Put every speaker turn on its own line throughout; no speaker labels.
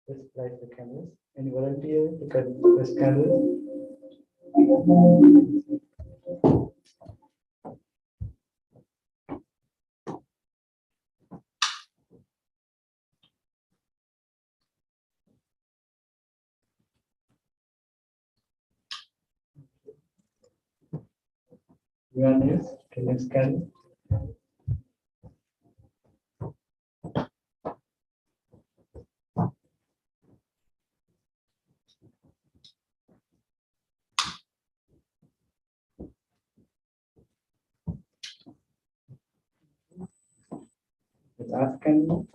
Let's light the candles. Any volunteer to cut this candle? Everyone else, the next candle. The last candle.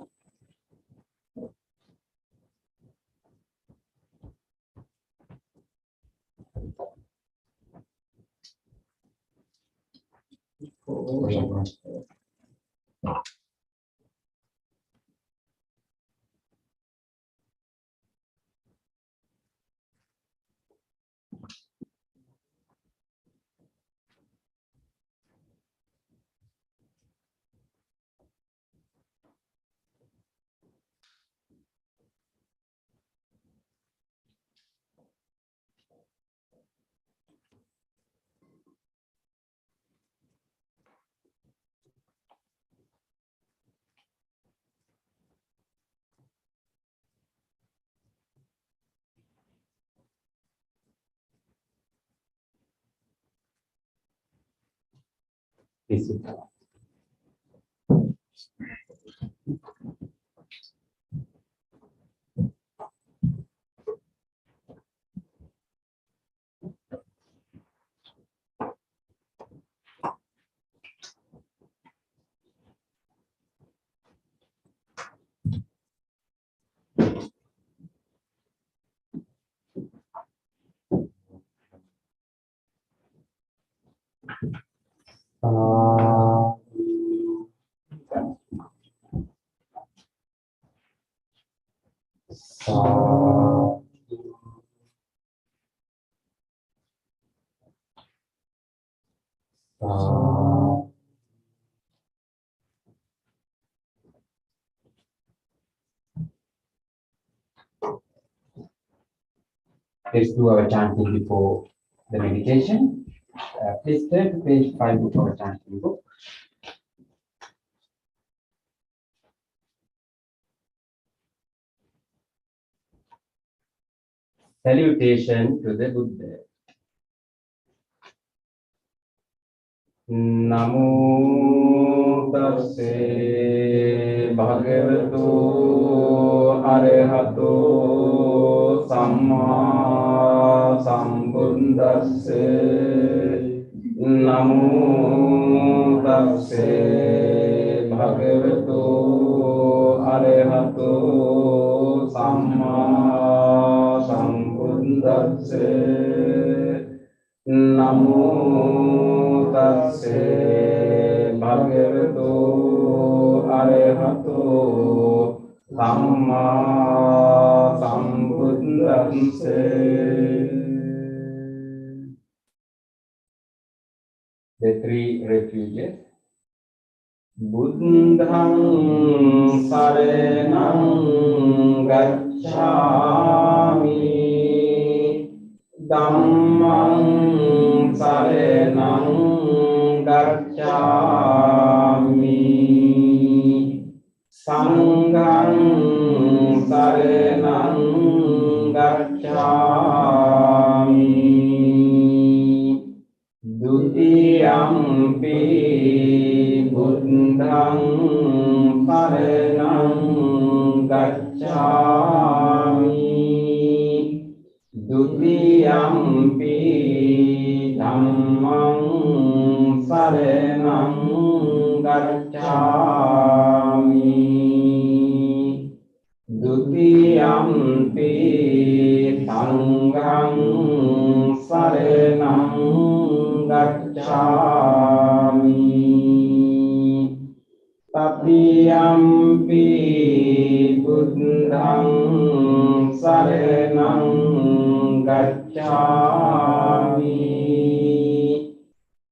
Please. Let's do our chanting before the meditation. Please turn to page 5 of our chanting book. Salutation to the Buddha. Namo tassa bhagavato arahato samma sambuddhassa. Namo tassa bhagavato arahato samma sambuddhassa. Namo tassa bhagavato arahato samma sambuddhassa. The three refuges. Buddhang saranang gacchami, Dhammang saranang gacchami, Sanghang saranang gacchami, Dutiyampi Buddhang saranang gacchami, Tatiyampi dhammang saranang gacchami Dutiyampi sanghang saranang gacchami Tatiyampi buddhang saranang gacchami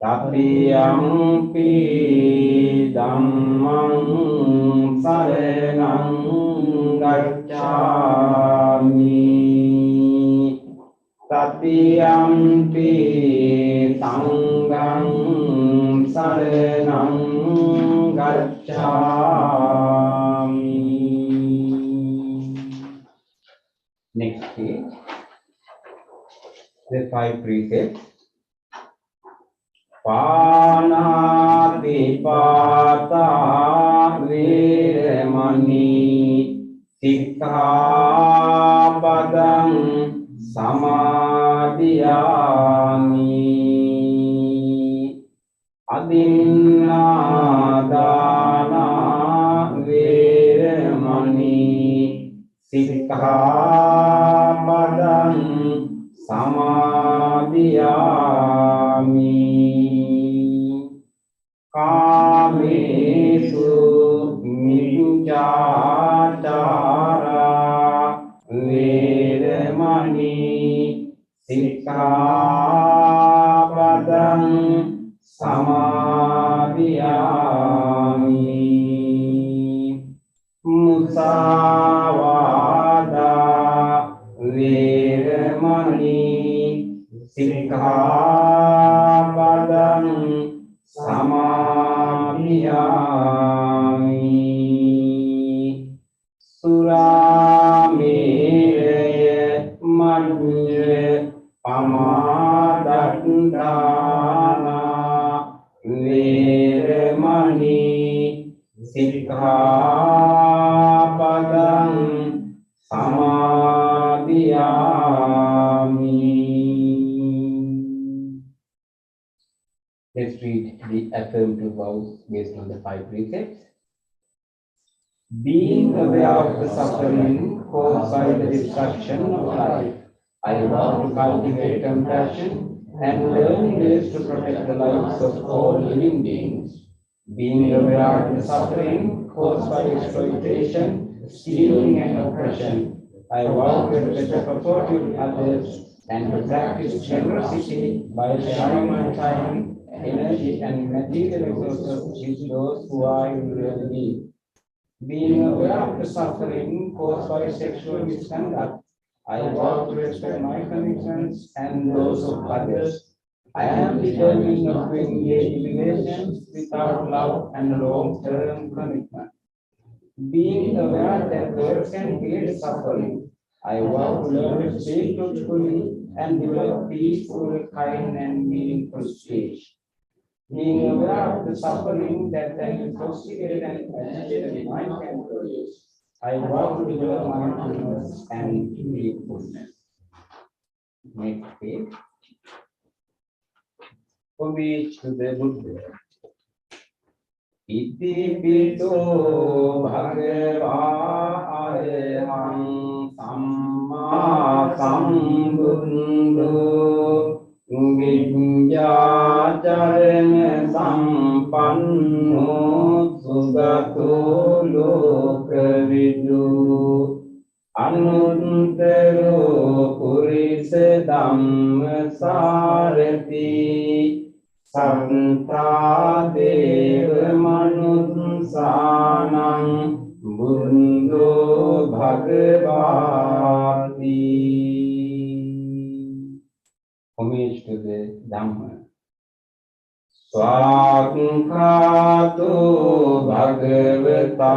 Tatiyampi dhammang saranang gacchami Tatiyampi sanghang saranang gacchami. Next page. The 5 precepts. Panati pata viremani sikkhapadang samadhiyami adinādāna viremani sikkhapadang samadhiyami Kāmesu miccācara viremani sikkhapadang samadhiyami musāvādā viremani sikkhapadang samadhiyami surameraya majja pamadatthāna viremani sikkhapadang samadhiyami. Let's read the affirmative vows based on the 5 precepts. Being aware of the suffering caused by the destruction of life, I vow to cultivate compassion and learn ways to protect the lives of all living beings. Being aware of the suffering caused by exploitation, stealing, and oppression, I vow to better purport with others and to practice generosity by sharing my time, energy, and material resources with those who are in real need. Being aware of the suffering caused by sexual misconduct, I vow to respect my commitments and those of others. I am determined not to engage in relations without love and long-term commitment. Being aware that words can create suffering, I vow to learn to speak truthfully and develop peaceful, kind, and meaningful speech. Being aware of the suffering that an intoxicated and agitated mind can produce, I vow to develop mindfulness and mindfulness. Next page. Homage to the Buddha. Itipito bhagavā arahang samma sambuddho Vijñācarana sampanno sugato lokavidu anuttaro purisa dhamma sarati sattā deva manusānaṁ buddho bhagavāti. Homage to the Dhamma. Swākkhāto bhagavata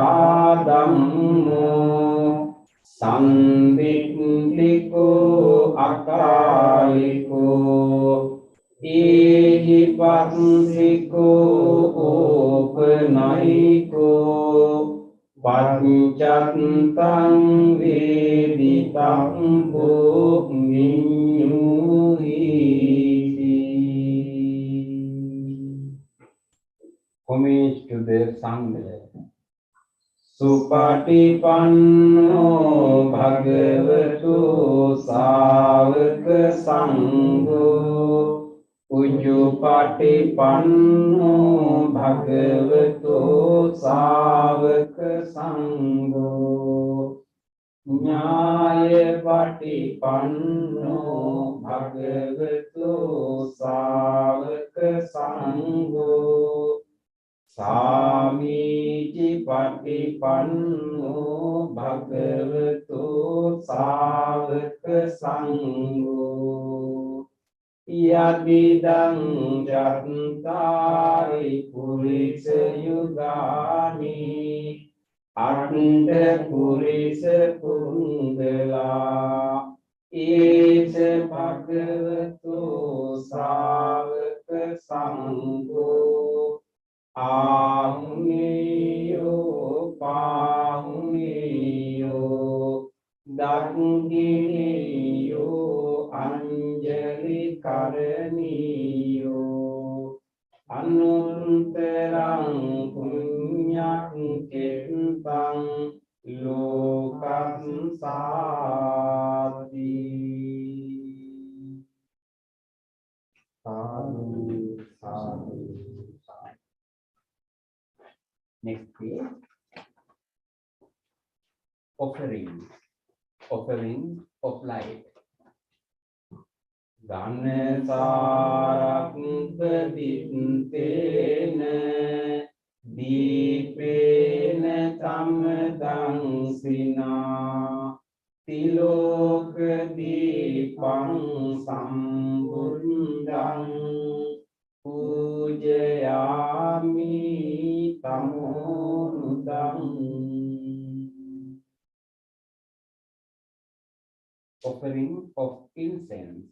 dhammo sanditthiko akāliko ehipassiko opanayiko paccattam veditam bho viññu Sangha. Supatipanno bhagavatu savaka sangho. Ujjupatipanno bhagavatu savaka sangho. Nyaya patipanno bhagavatu savaka sangho. Samiji patipanno bhagavatu savaka sangho. Yadidang jattari purisa yugani Anta purisa punggala Esa bhagavatu savaka sangho. Ahuniyo pahuniyo Dakiniyo anjali karaniyo Anunterang punyang cintang lokan sati Sadhu, sadhu. Next page. Offering. Offering of light. Ganesarak padintena dipena tamadang sina tilok dipang sambundang pujayami tamodang. Offering of incense.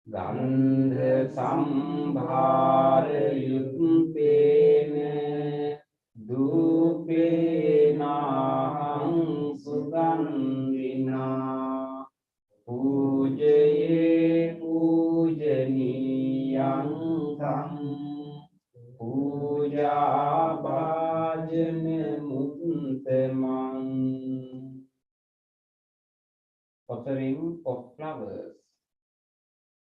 Gandha sambhara yutpena dupena hang sugandhina pujaye pujaniyang tam puja bhajana muttamang. Offering of flowers.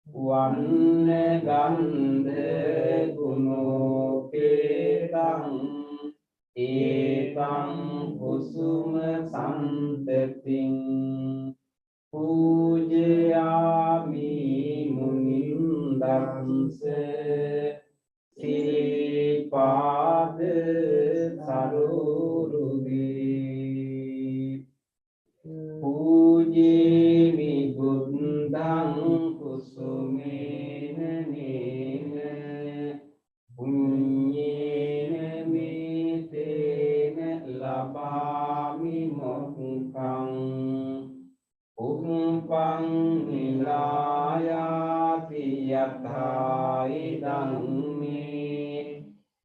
Vanna gandha gunopetang etang kusuma santating pujayami munindamse siripada sarurugi pujimi buddhang kusumena nena punyena metena labami mokang umpang nilayati yathai dhammi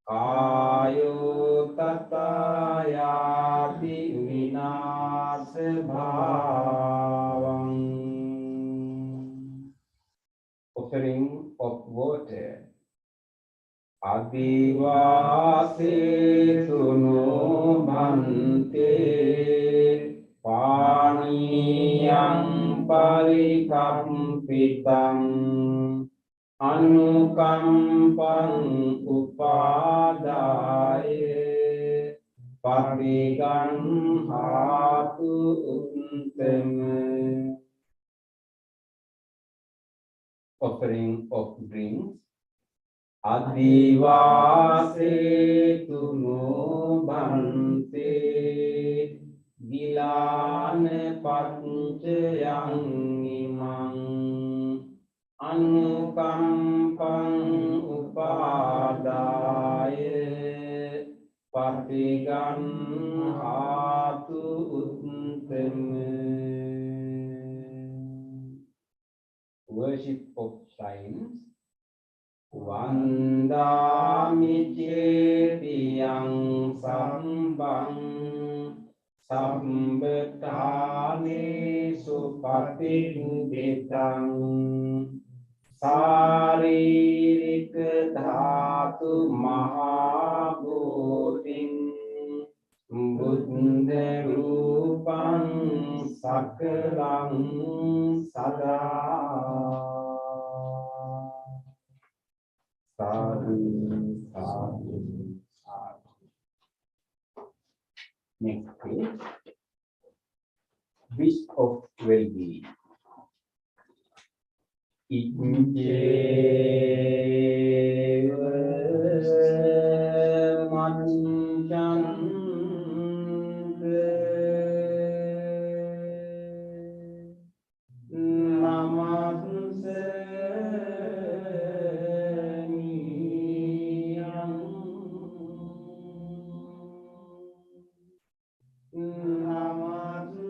kayo tatayati vinasa bhavang. Offering of water. Adivase tuno bhante paniyam parikampitam anukampang upadaya parigan hatu uttama. Offering of drinks. Adivase tuno bhante gilana pancayang imang anukampang upadaya patigan hatu uttama. Worship of shrines. Vandami cetiyang sambang sambetane supating betang සාරීරික ධාතු මහා භූතින් බුද්ධ රූපං සකලං සදා සාදු සාදු සාදු. Next page. Wish of well-being. Ijjeva manjanta namaste niyam namaste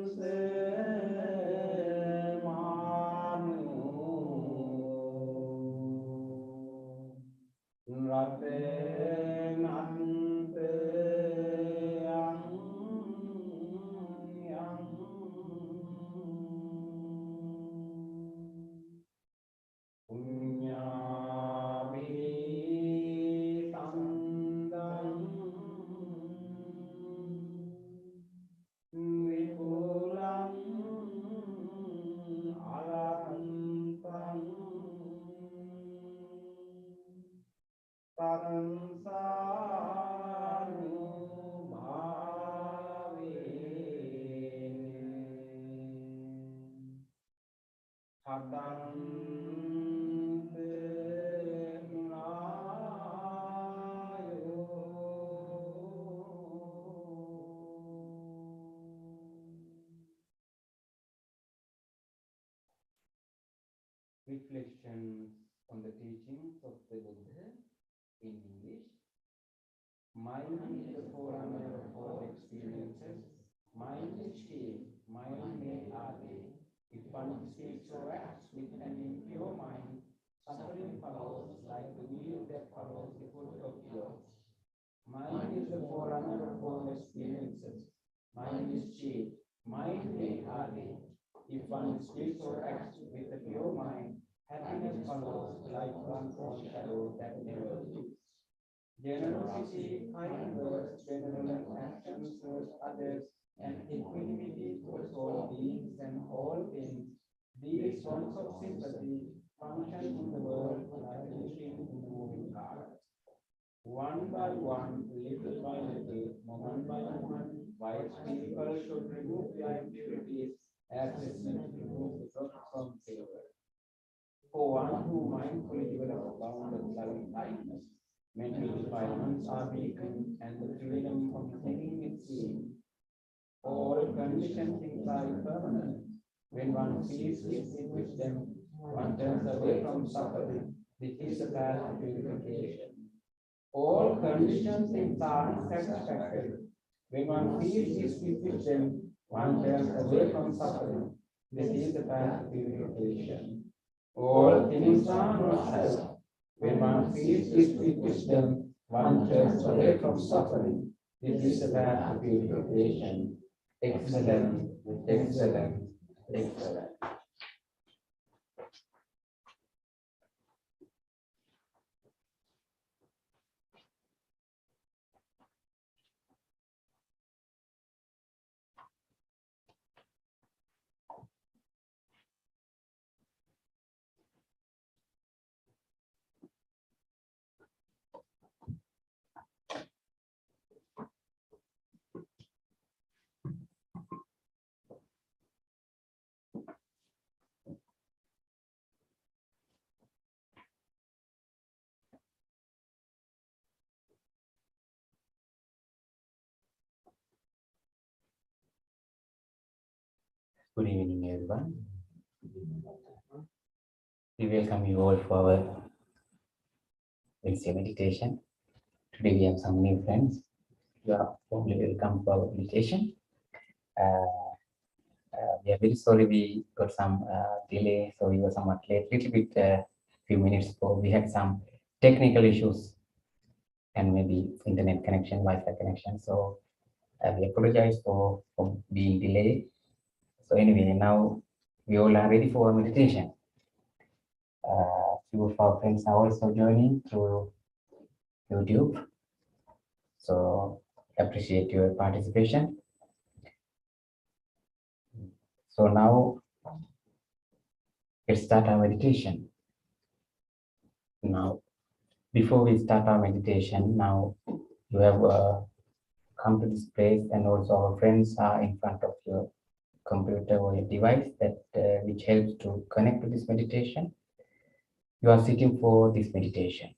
Reflections on the teachings of the Buddha in English. Mind is the forerunner of all experiences. Mind is shape, mind made are they. If one speaks or acts with an impure mind, suffering follows like the wheel that follows the foot of the earth. Mind is the forerunner of all experiences. Mind is shape, mind made are they. If one speaks or acts with a pure mind, happiness follows like one shadow that never leaves. Generosity, kind words, benevolent actions towards others, and equanimity towards all beings and all things, these bonds of sympathy function in the world like a machine in a moving car. One by one, little by little, moment by moment, wise people should remove their impurities as listeners remove the dust from favor. For one who mindfully develops boundless loving kindness, mental defilements are weakened and the freedom from clinging is seen. All conditioned things are impermanent. When one sees this in wisdom, one turns away from suffering. This is the path of purification. All conditioned things are unsatisfactory. When one sees this with wisdom, one turns away from suffering. This is the path of purification. All things are not self. When one sees this with wisdom, one turns away from suffering. This is the path of purification. Excellent, excellent, excellent.
Good evening, everyone. We welcome you all for our Wednesday meditation. Today we have some new friends. You are warmly welcome to our meditation. We are very sorry we got some delay, so we were somewhat late, little bit few minutes ago. We had some technical issues and maybe internet connection, Wi-Fi connection. So we apologize for being delayed. So anyway, now we all are ready for our meditation. few of our friends are also joining through YouTube. So appreciate your participation. So now let's start our meditation. Now, before we start our meditation, now you have come to this place, and also our friends are in front of your computer or your device that which helps to connect to this meditation. You are sitting for this meditation.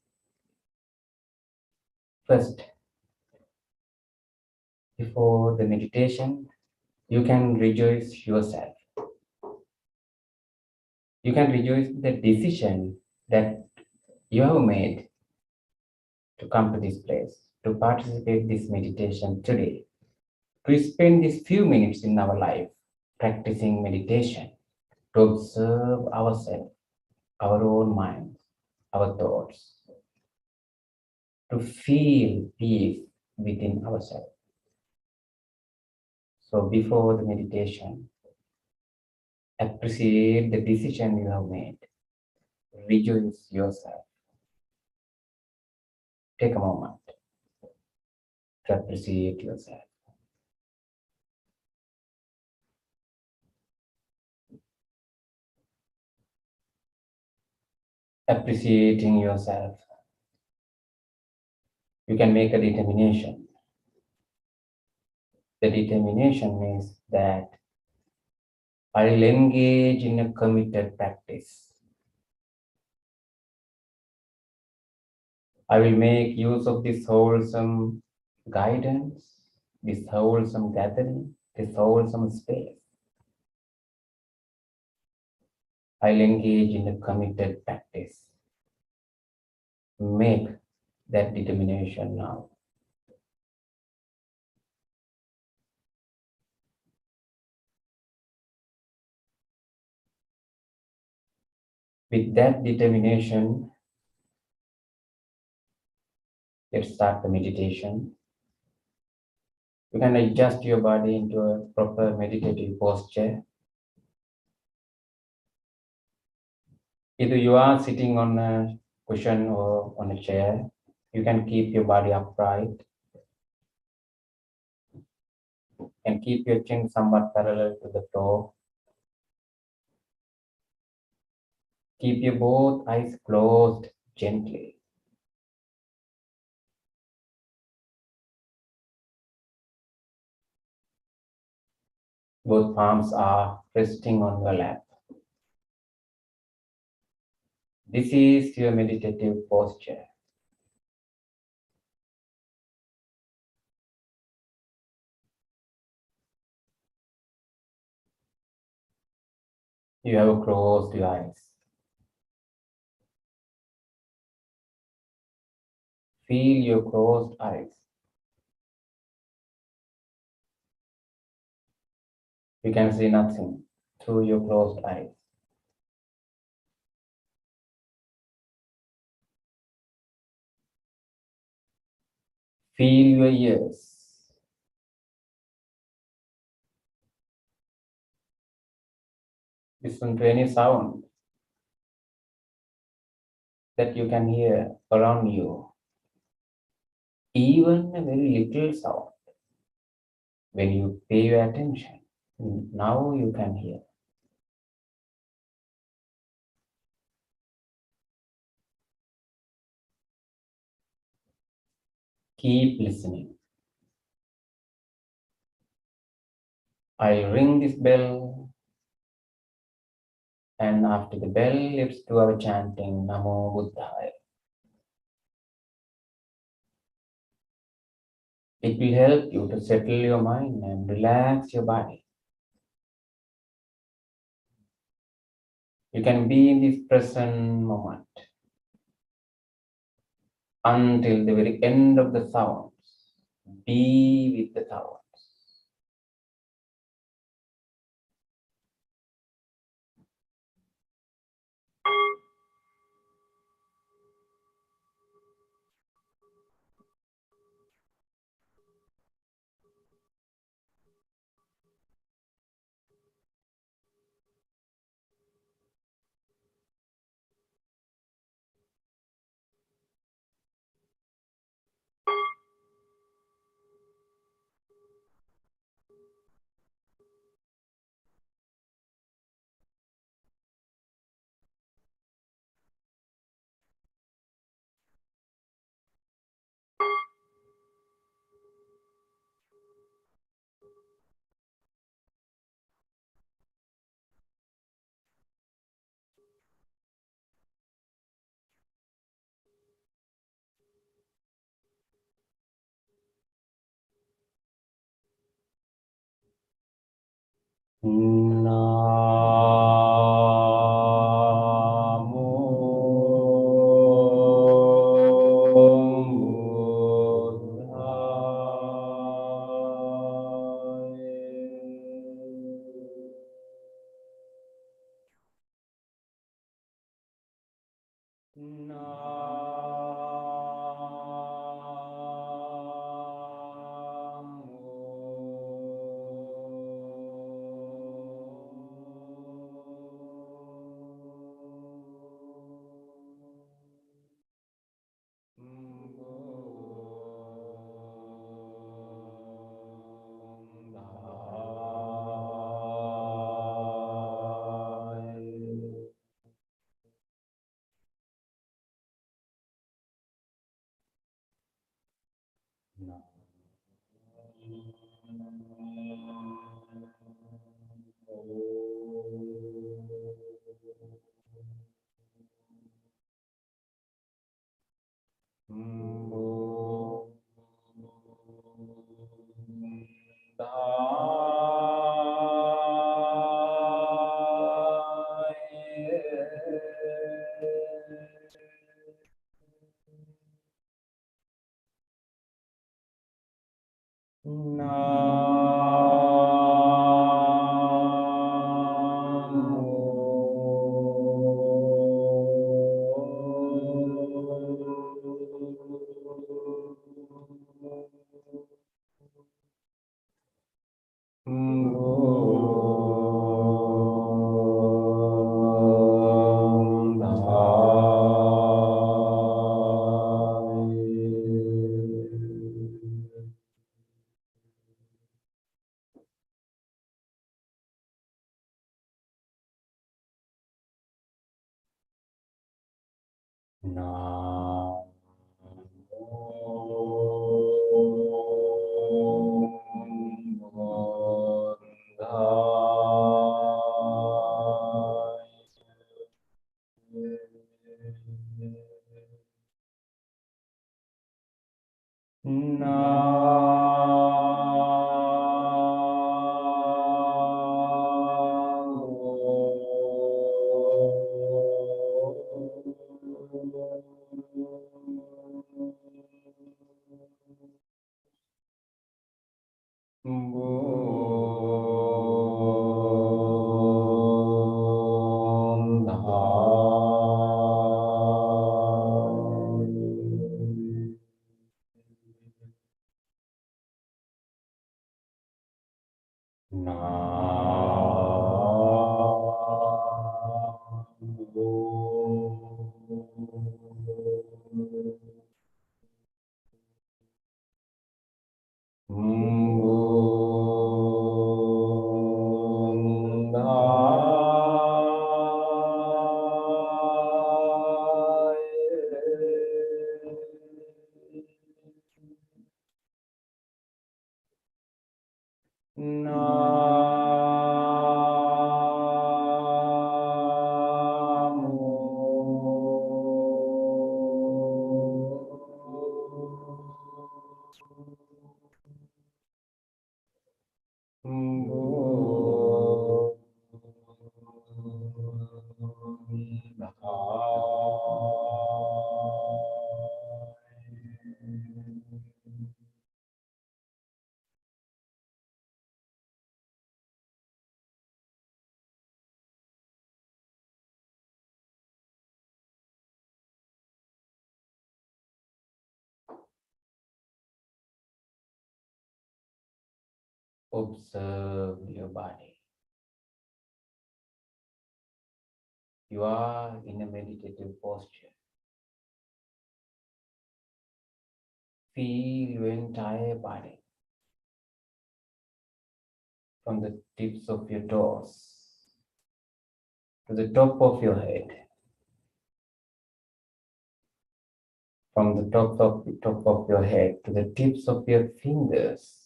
First, before the meditation, you can rejoice yourself. You can rejoice the decision that you have made to come to this place, to participate this meditation today, to spend these few minutes in our life practicing meditation, to observe ourselves, our own minds, our thoughts, to feel peace within ourselves. So before the meditation, appreciate the decision you have made. Rejoice yourself. Take a moment to appreciate yourself. Appreciating yourself, you can make a determination. The determination means that I will engage in a committed practice. I will make use of this wholesome guidance, this wholesome gathering, this wholesome space. I'll engage in a committed practice. Make that determination now. With that determination, let's start the meditation. You can adjust your body into a proper meditative posture. Either you are sitting on a cushion or on a chair, you can keep your body upright and keep your chin somewhat parallel to the floor. Keep your both eyes closed gently. Both palms are resting on your lap. This is your meditative posture. You have closed your eyes. Feel your closed eyes. You can see nothing through your closed eyes. Feel your ears. Listen to any sound that you can hear around you. Even a very little sound. When you pay your attention, now you can hear. Keep listening. I'll ring this bell, and after the bell, let's do our chanting Namo Buddhaya. It will help you to settle your mind and relax your body. You can be in this present moment until the very end of the sounds. Be with the sounds. Observe your body. You are in a meditative posture. Feel your entire body from the tips of your toes to the top of your head. From the top of your head to the tips of your fingers.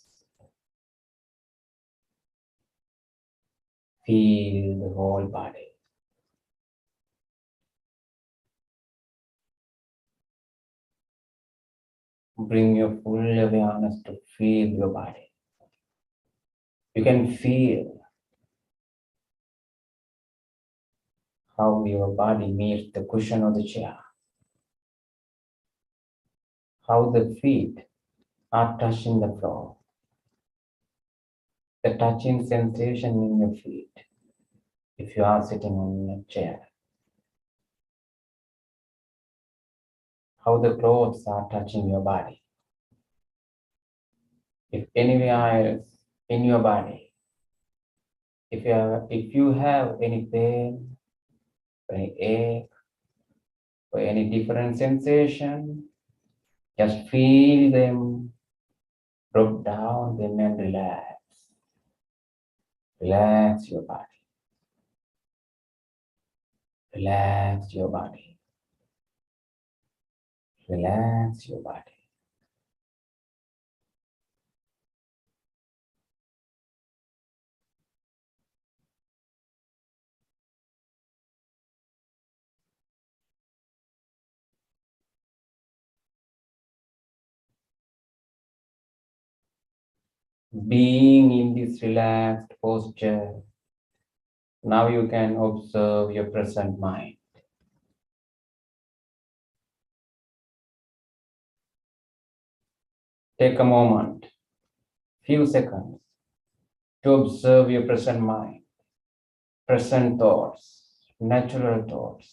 Feel the whole body. Bring your full awareness to feel your body. You can feel how your body meets the cushion of the chair, how the feet are touching the floor, the touching sensation in your feet if you are sitting on a chair, how the clothes are touching your body. If anywhere else in your body, if you have any pain, any ache, or any different sensation, just feel them, drop down them and relax. Relax your body. Relax your body. Relax your body. Being in this relaxed posture, now you can observe your present mind. Take a moment, few seconds, to observe your present mind, present thoughts, natural thoughts.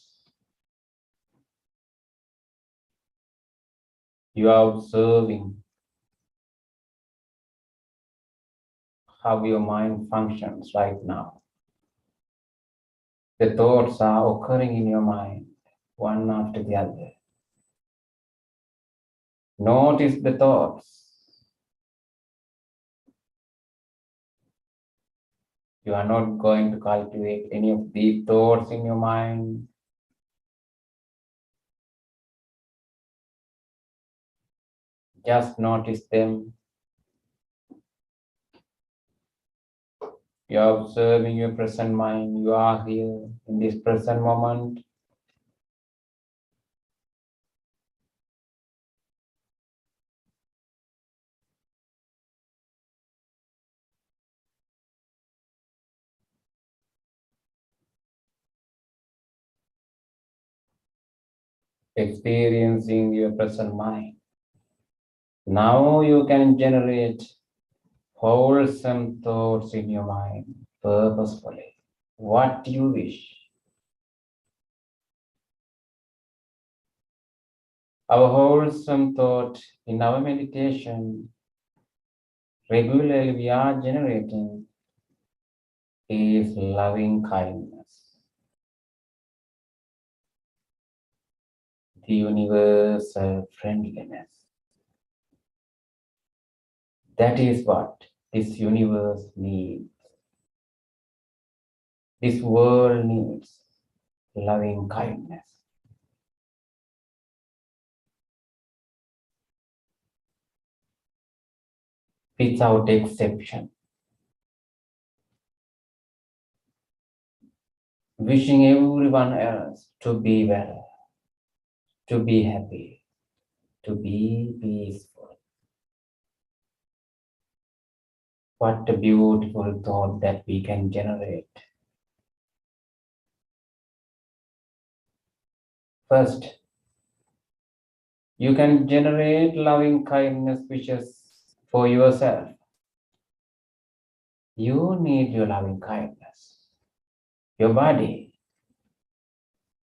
You are observing how your mind functions right now. The thoughts are occurring in your mind, one after the other. Notice the thoughts. You are not going to cultivate any of these thoughts in your mind. Just notice them. You are observing your present mind. You are here in this present moment. Experiencing your present mind. Now you can generate wholesome thoughts in your mind purposefully. What you wish. Our wholesome thought in our meditation, regularly we are generating is loving kindness. The universal friendliness. That is what this universe needs. This world needs loving kindness. Without exception. Wishing everyone else to be well, to be happy, to be peaceful. What a beautiful thought that we can generate. First, you can generate loving kindness wishes for yourself. You need your loving kindness. Your body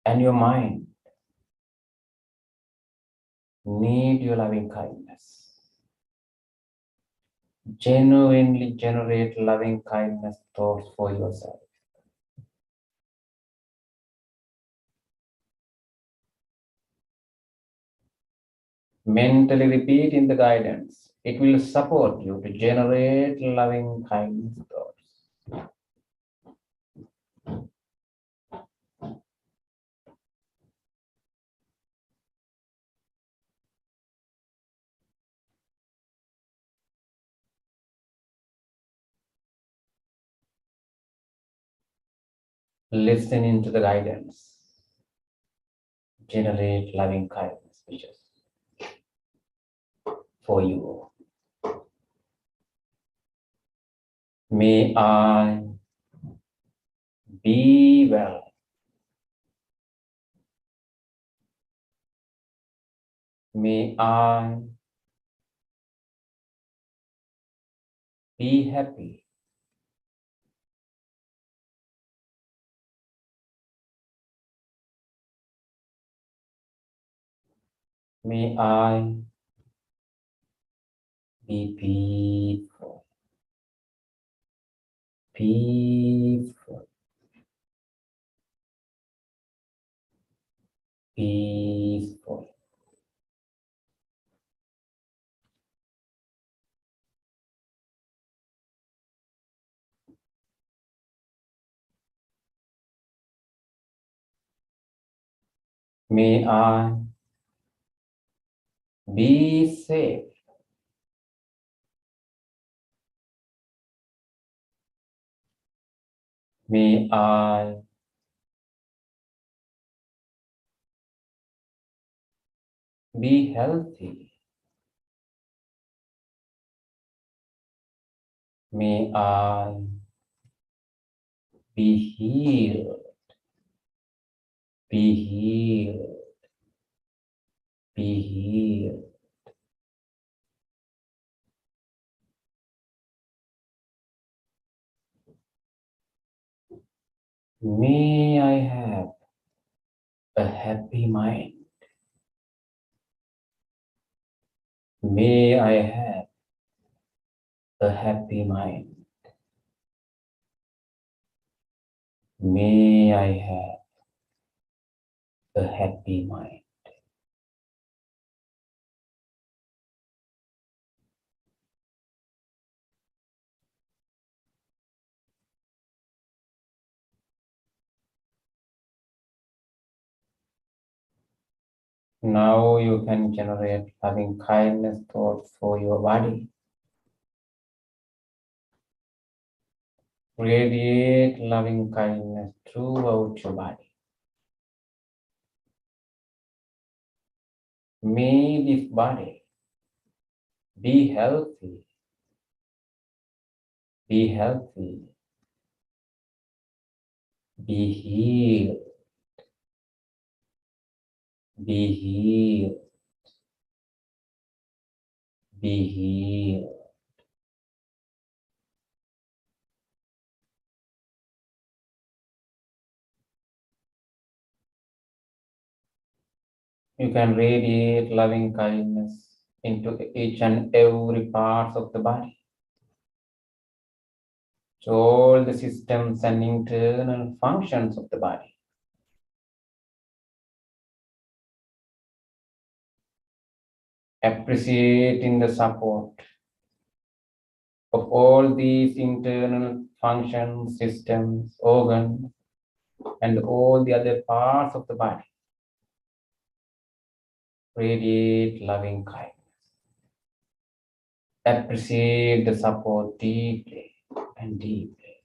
and your mind need your loving kindness. Genuinely generate loving kindness thoughts for yourself. Mentally repeat in the guidance. It will support you to generate loving kindness thoughts. Listening to the guidance. Generate loving kindness wishes for you. May I be well. May I be happy. May I be peaceful, peaceful, peaceful. May I be safe. May I be healthy. May I be healed, be healed, be healed. May I have a happy mind. May I have a happy mind. May I have a happy mind. Now you can generate loving kindness thoughts for your body. Radiate loving kindness throughout your body. May this body be healthy, be healthy, be healed, be healed, be healed. You can radiate loving kindness into each and every part of the body. To all the systems and internal functions of the body. Appreciating the support of all these internal functions, systems, organs, and all the other parts of the body. Radiate loving kindness. Appreciate the support deeply and deeply.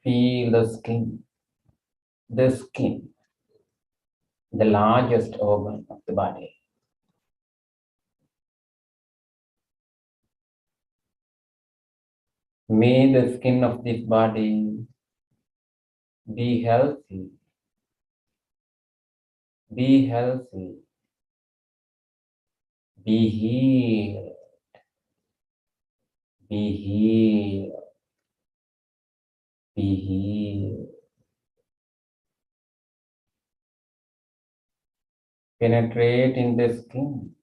Feel the skin, the largest organ of the body. May the skin of this body be healthy, be healthy, be healed, be healed, be healed. Penetrate in the skin.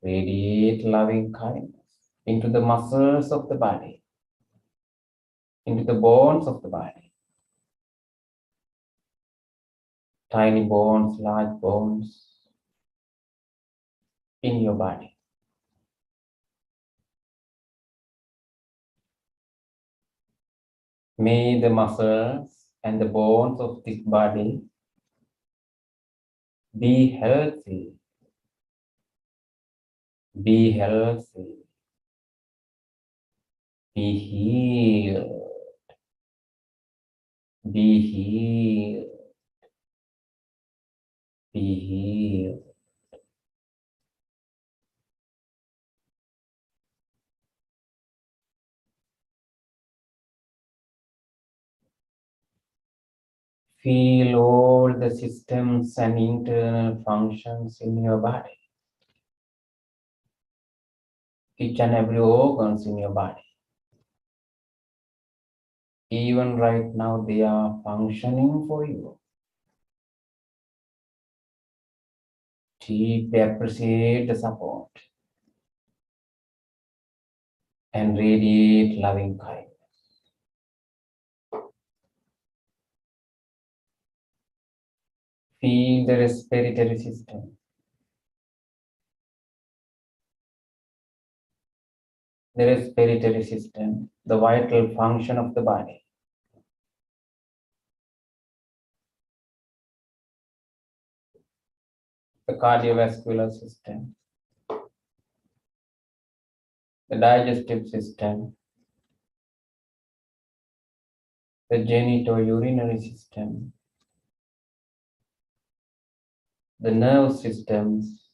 Radiate loving kindness into the muscles of the body, into the bones of the body. Tiny bones, large bones in your body. May the muscles and the bones of this body be healthy, be healthy, be healed, be healed, be healed. Feel all the systems and internal functions in your body. Each and every organs in your body. Even right now, they are functioning for you. Deeply appreciate the support and radiate loving kindness. Feel the respiratory system. The respiratory system, the vital function of the body. The cardiovascular system, the digestive system, the genitourinary system, the nerve systems.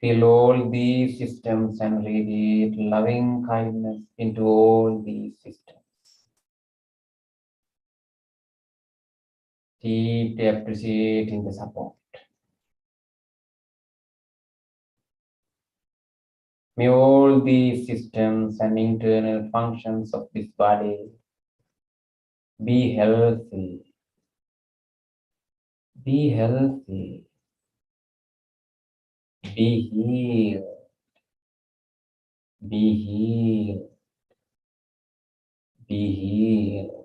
Feel all these systems and radiate loving kindness into all these systems. Deeply appreciating the support. May all these systems and internal functions of this body be healthy. Be healthy. Be healed. Be healed. Be healed.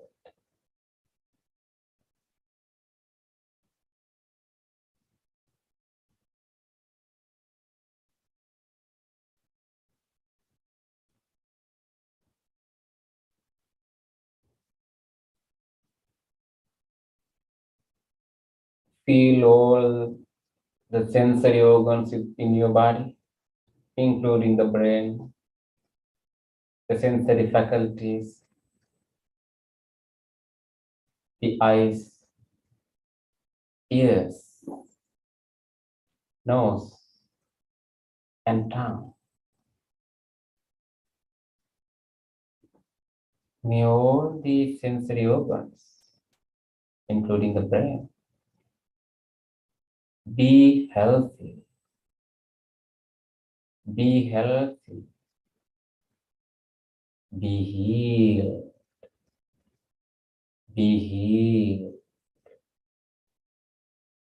Feel all the sensory organs in your body, including the brain, the sensory faculties, the eyes, ears, nose, and tongue. May all these sensory organs, including the brain, be healthy. Be healthy. Be healed. Be healed.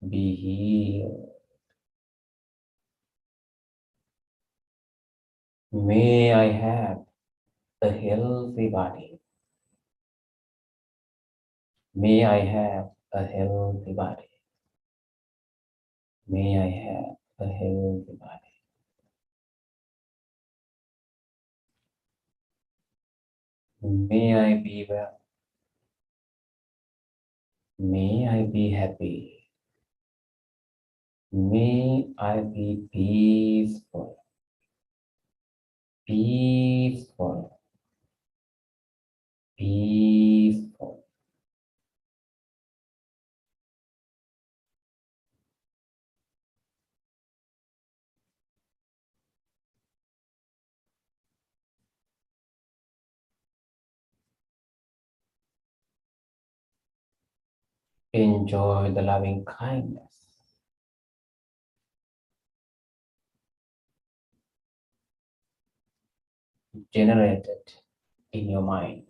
Be healed. May I have a healthy body. May I have a healthy body. May I have a healthy body. May I be well. May I be happy. May I be peaceful. Peaceful. Peaceful. Enjoy the loving kindness generated in your mind.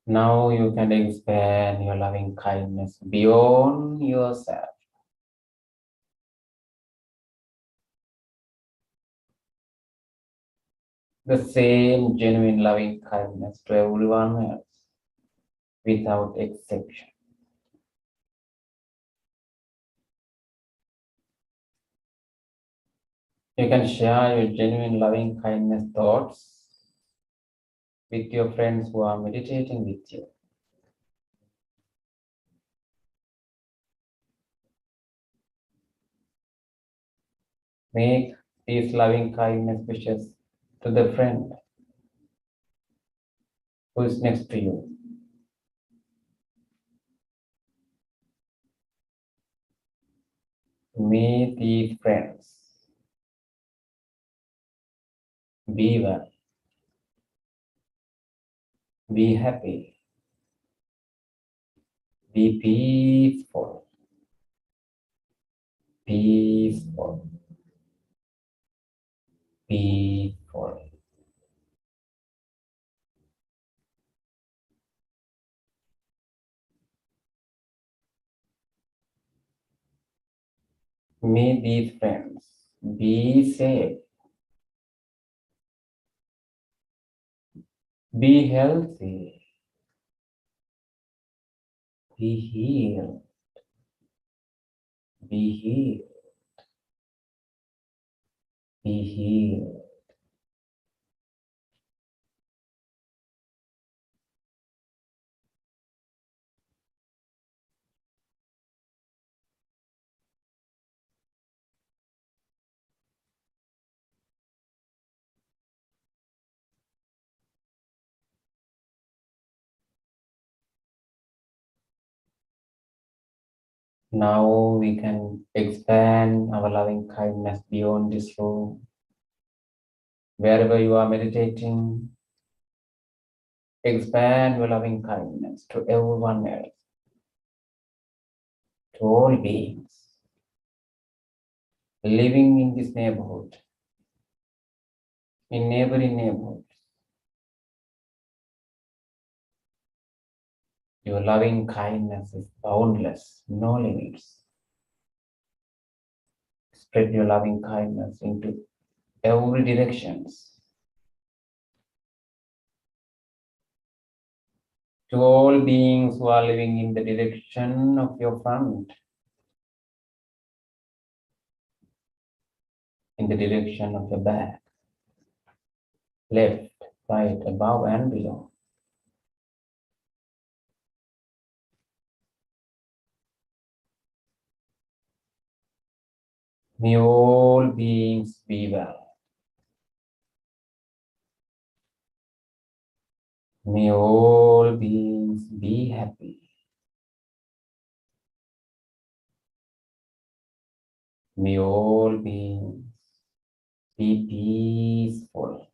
Now you can expand your loving kindness beyond yourself. The same genuine loving kindness to everyone else without exception. You can share your genuine loving kindness thoughts with your friends who are meditating with you. Make these loving kindness wishes to the friend who is next to you. meet these friends. Be well. Be happy. Be peaceful. Peaceful. Peaceful. Meet these friends. Be safe. Be healthy. Be healed. Be healed. Be healed. Now we can expand our loving kindness beyond this room. Wherever you are meditating, expand your loving kindness to everyone else, to all beings living in this neighborhood, in neighboring neighborhoods. Your loving kindness is boundless, no limits. Spread your loving kindness into every directions. To all beings who are living in the direction of your front, in the direction of your back, left, right, above and below. May all beings be well. May all beings be happy. May all beings be peaceful.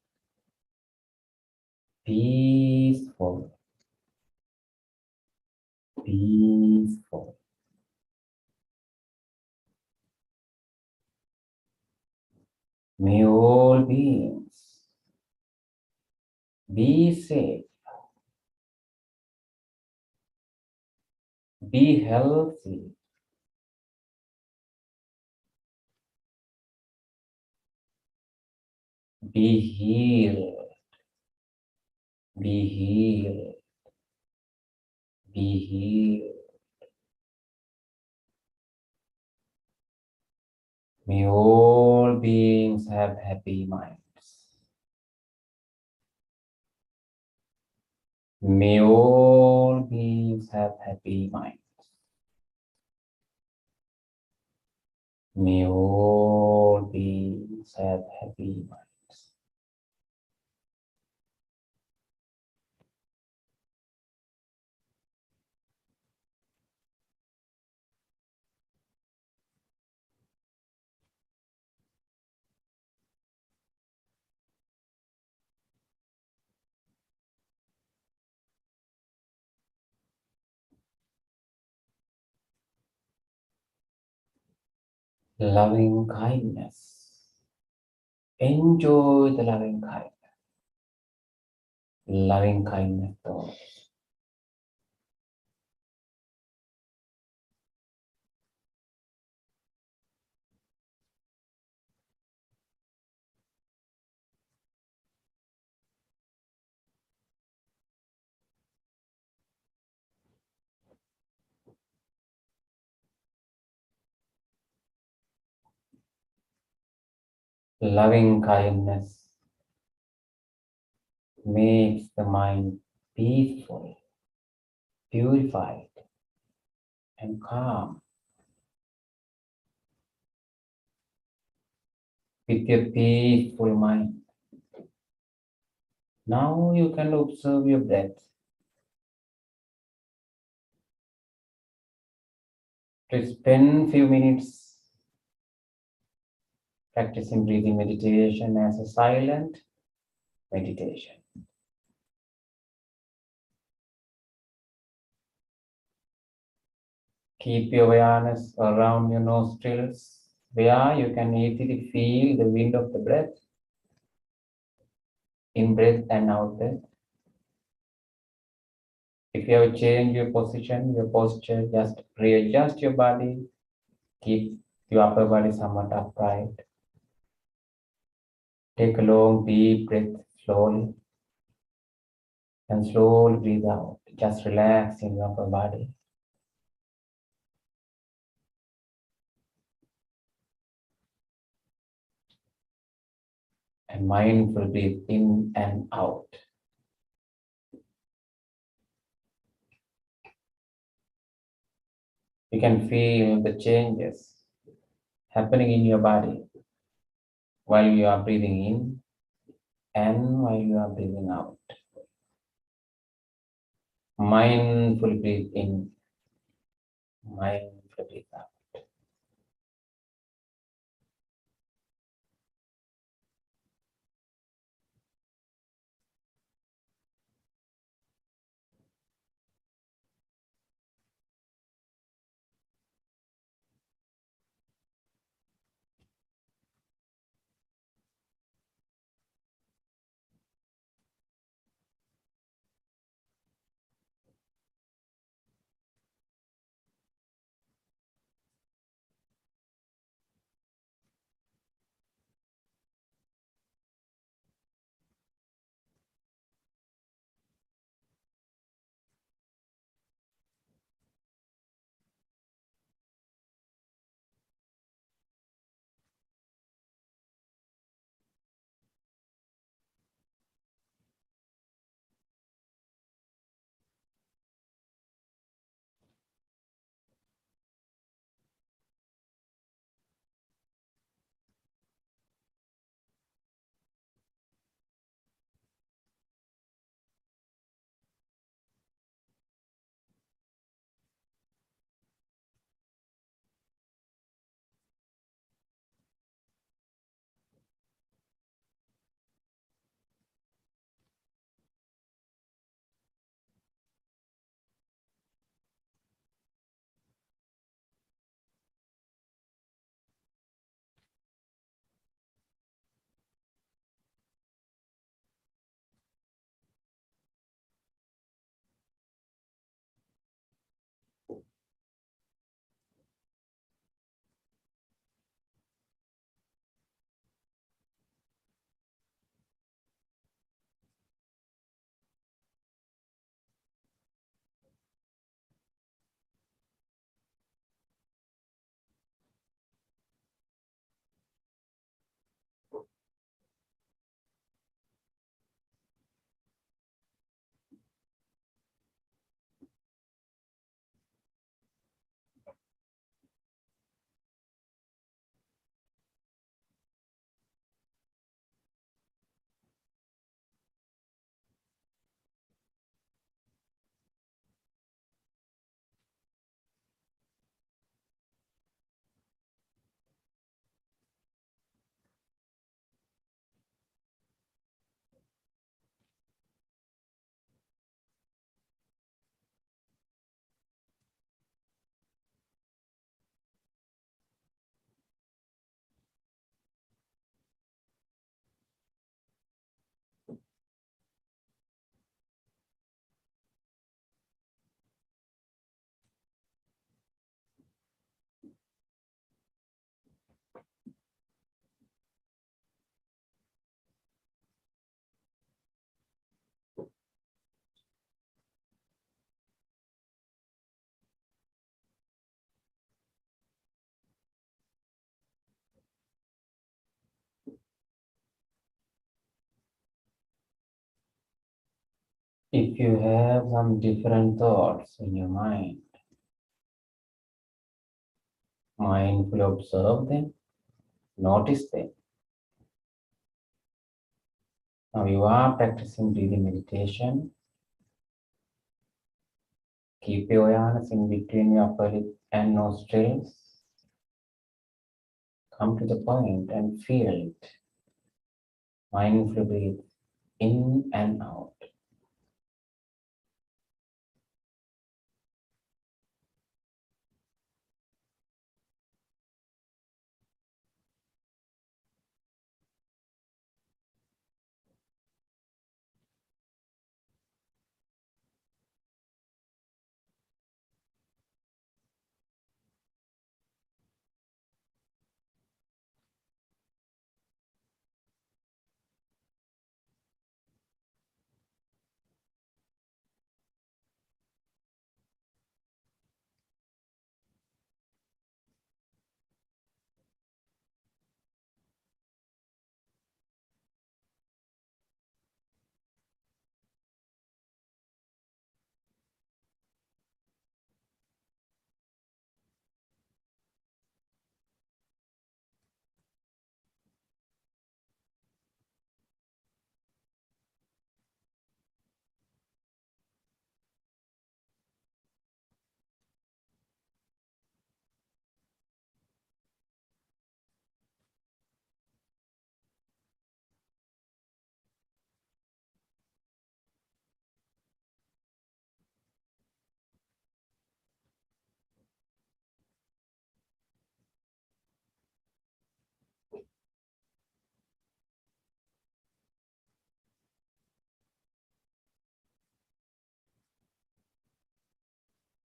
Peaceful. Peaceful. May all beings be safe. Be healthy. Be healed. Be healed. Be healed. May all beings have happy minds. May all beings have happy minds. May all beings have happy minds. Loving kindness. Enjoy the loving kindness. Loving kindness thoughts. Loving kindness makes the mind peaceful, purified, and calm. With your peaceful mind, now you can observe your breath. To spend few minutes practicing breathing meditation as a silent meditation. Keep your awareness around your nostrils, where you can easily feel the wind of the breath, in breath and out breath. If you have changed your position, your posture, just readjust your body. Keep your upper body somewhat upright. Take a long, deep breath slowly and slowly breathe out. Just relax in your upper body. And mindful breathe in and out. You can feel the changes happening in your body while you are breathing in and while you are breathing out. Mindful breathe in, mindful breathe out. If you have some different thoughts in your mind, mindfully observe them, notice them. Now you are practicing breathing meditation. Keep your awareness in between your upper lip and nostrils. come to the point and feel it. Mindfully breathe in and out.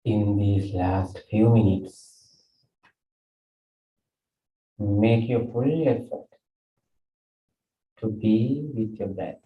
In these last few minutes, make your full effort to be with your breath.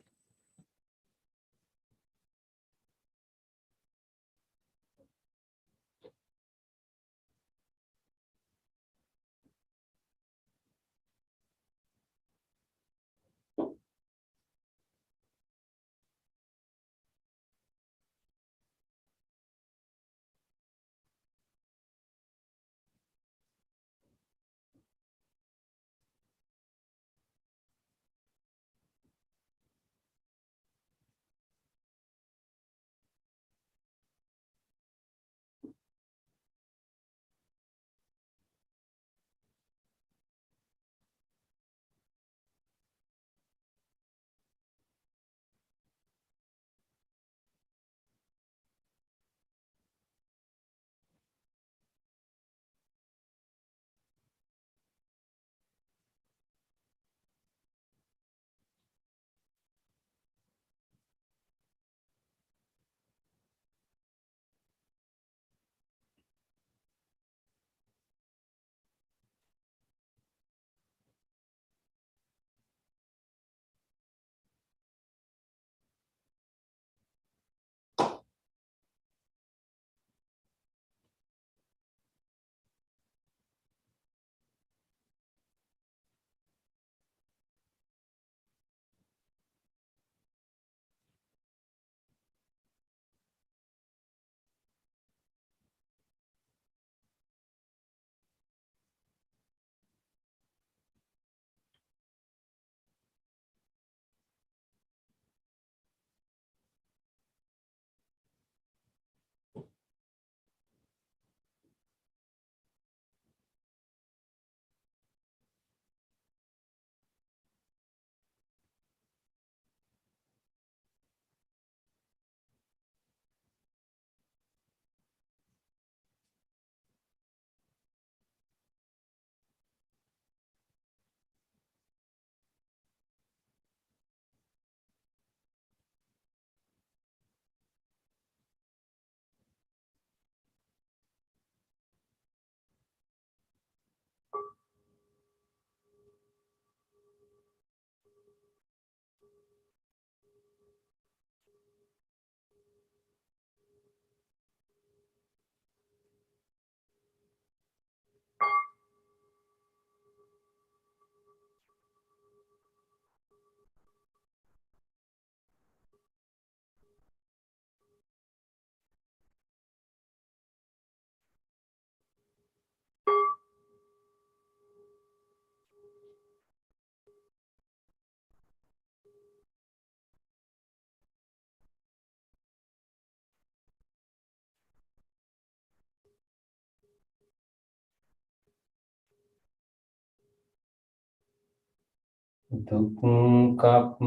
Dukkha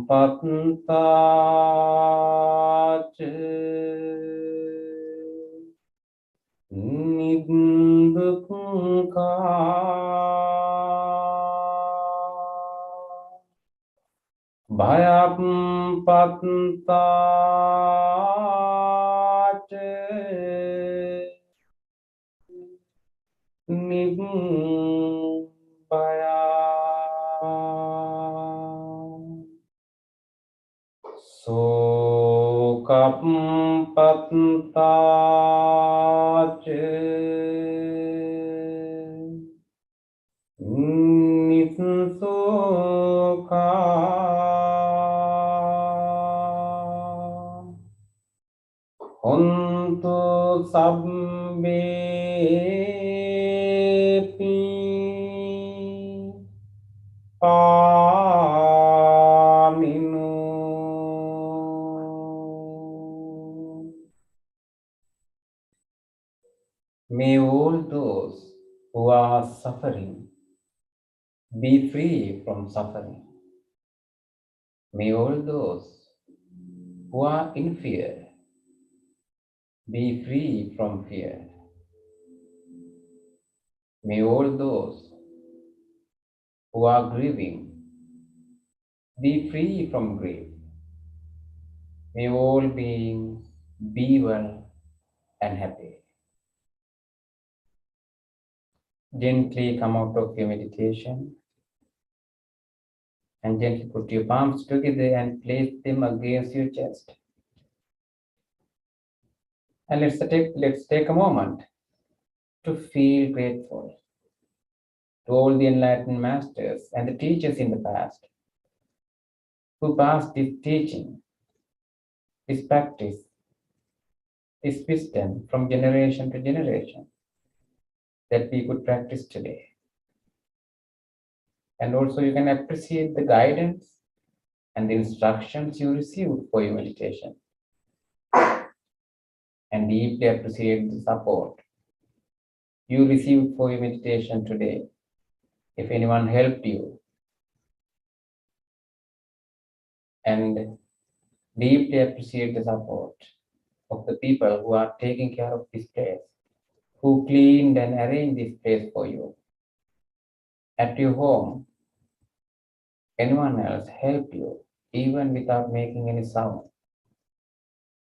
patta niddukkha bhayam patta nibbaya sokam patta nissukha hontu sabbepi paminu. May all those who are suffering be free from suffering. May all those who are in fear be free from fear. May all those who are grieving be free from grief. May all beings be well and happy. Gently come out of your meditation and gently put your palms together and place them against your chest. And let's take a moment to feel grateful to all the enlightened masters and the teachers in the past who passed this teaching, this practice, this wisdom from generation to generation that we could practice today. And also you can appreciate the guidance and the instructions you received for your meditation. And deeply appreciate the support you received for your meditation today. If anyone helped you, and deeply appreciate the support of the people who are taking care of this place, who cleaned and arranged this place for you. At your home, anyone else helped you, even without making any sound,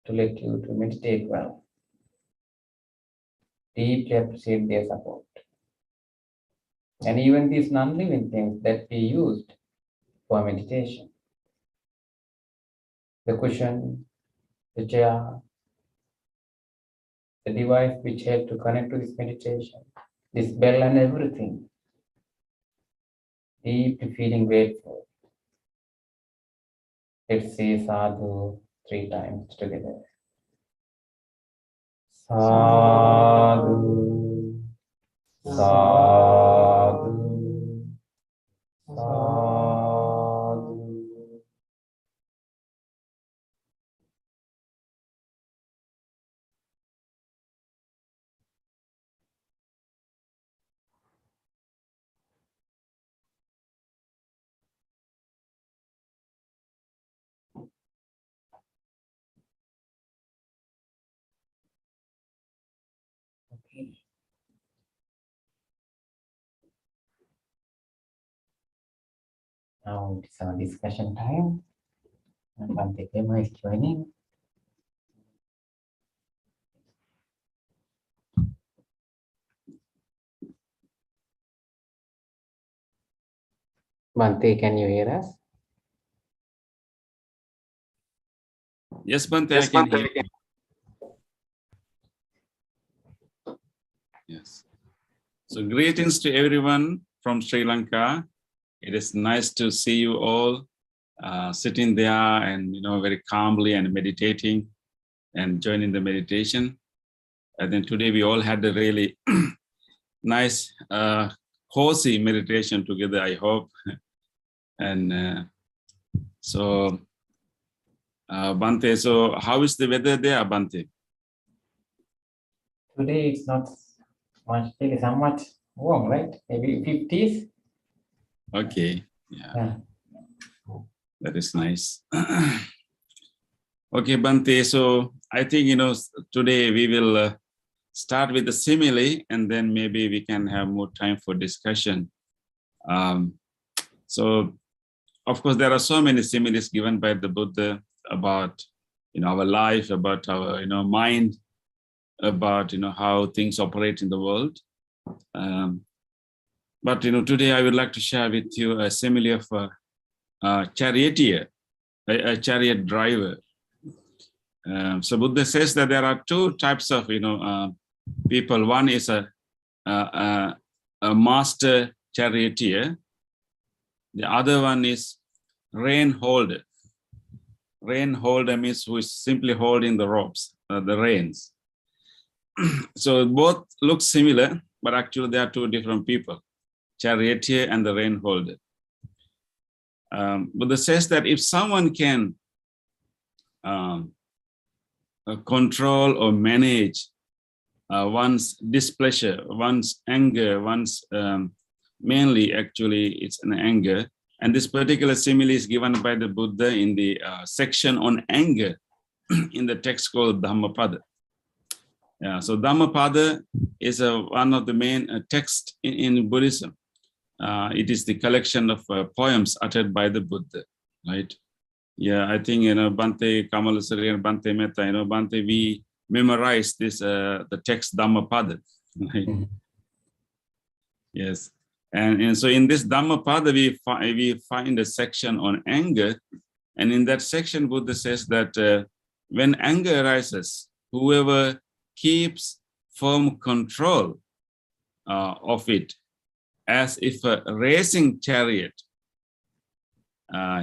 to let you to meditate well. Deeply appreciate their support. And even these non-living things that we used for meditation, the cushion, the chair, the device which helped to connect to this meditation, this bell and everything, deeply feeling grateful. Let's say sadhu 3 times together. Sadhu, sadhu, sadhu. Okay. Now it's our discussion time. And Bhante Kema is joining. Bhante, can you hear us?
Yes, Bhante, I can hear you. Yes. So greetings to everyone from Sri Lanka. It is nice to see you all sitting there and, very calmly and meditating and joining the meditation. And then today we all had a really nice, cozy meditation together, I hope. And so, Bhante, so how is the weather there, Bhante?
Today it's not much, it is somewhat warm, right? Maybe 50s.
Okay. Yeah, that is nice. Okay, Bante. So I think, today we will start with the simile, and then maybe we can have more time for discussion. So, of course, there are so many similes given by the Buddha about, our life, about our, mind, about, how things operate in the world. But, today I would like to share with you a simile of a charioteer, a chariot driver. So Buddha says that there are two types of, people. One is a master charioteer. The other one is rein holder. Rein holder means who is simply holding the ropes, the reins. So both look similar, but actually they are two different people, charioteer and the rein holder. Buddha says that if someone can control or manage one's displeasure, one's anger, one's mainly actually it's an anger. And this particular simile is given by the Buddha in the section on anger in the text called Dhammapada. Yeah, so Dhammapada is one of the main texts in Buddhism. It is the collection of poems uttered by the Buddha, right? Yeah, I think, Bante Kamalasari and Bante Metta, Bante, we memorized this, the text Dhammapada, right? Yes. And so in this Dhammapada, we find a section on anger. And in that section, Buddha says that when anger arises, whoever keeps firm control of it, as if a racing chariot,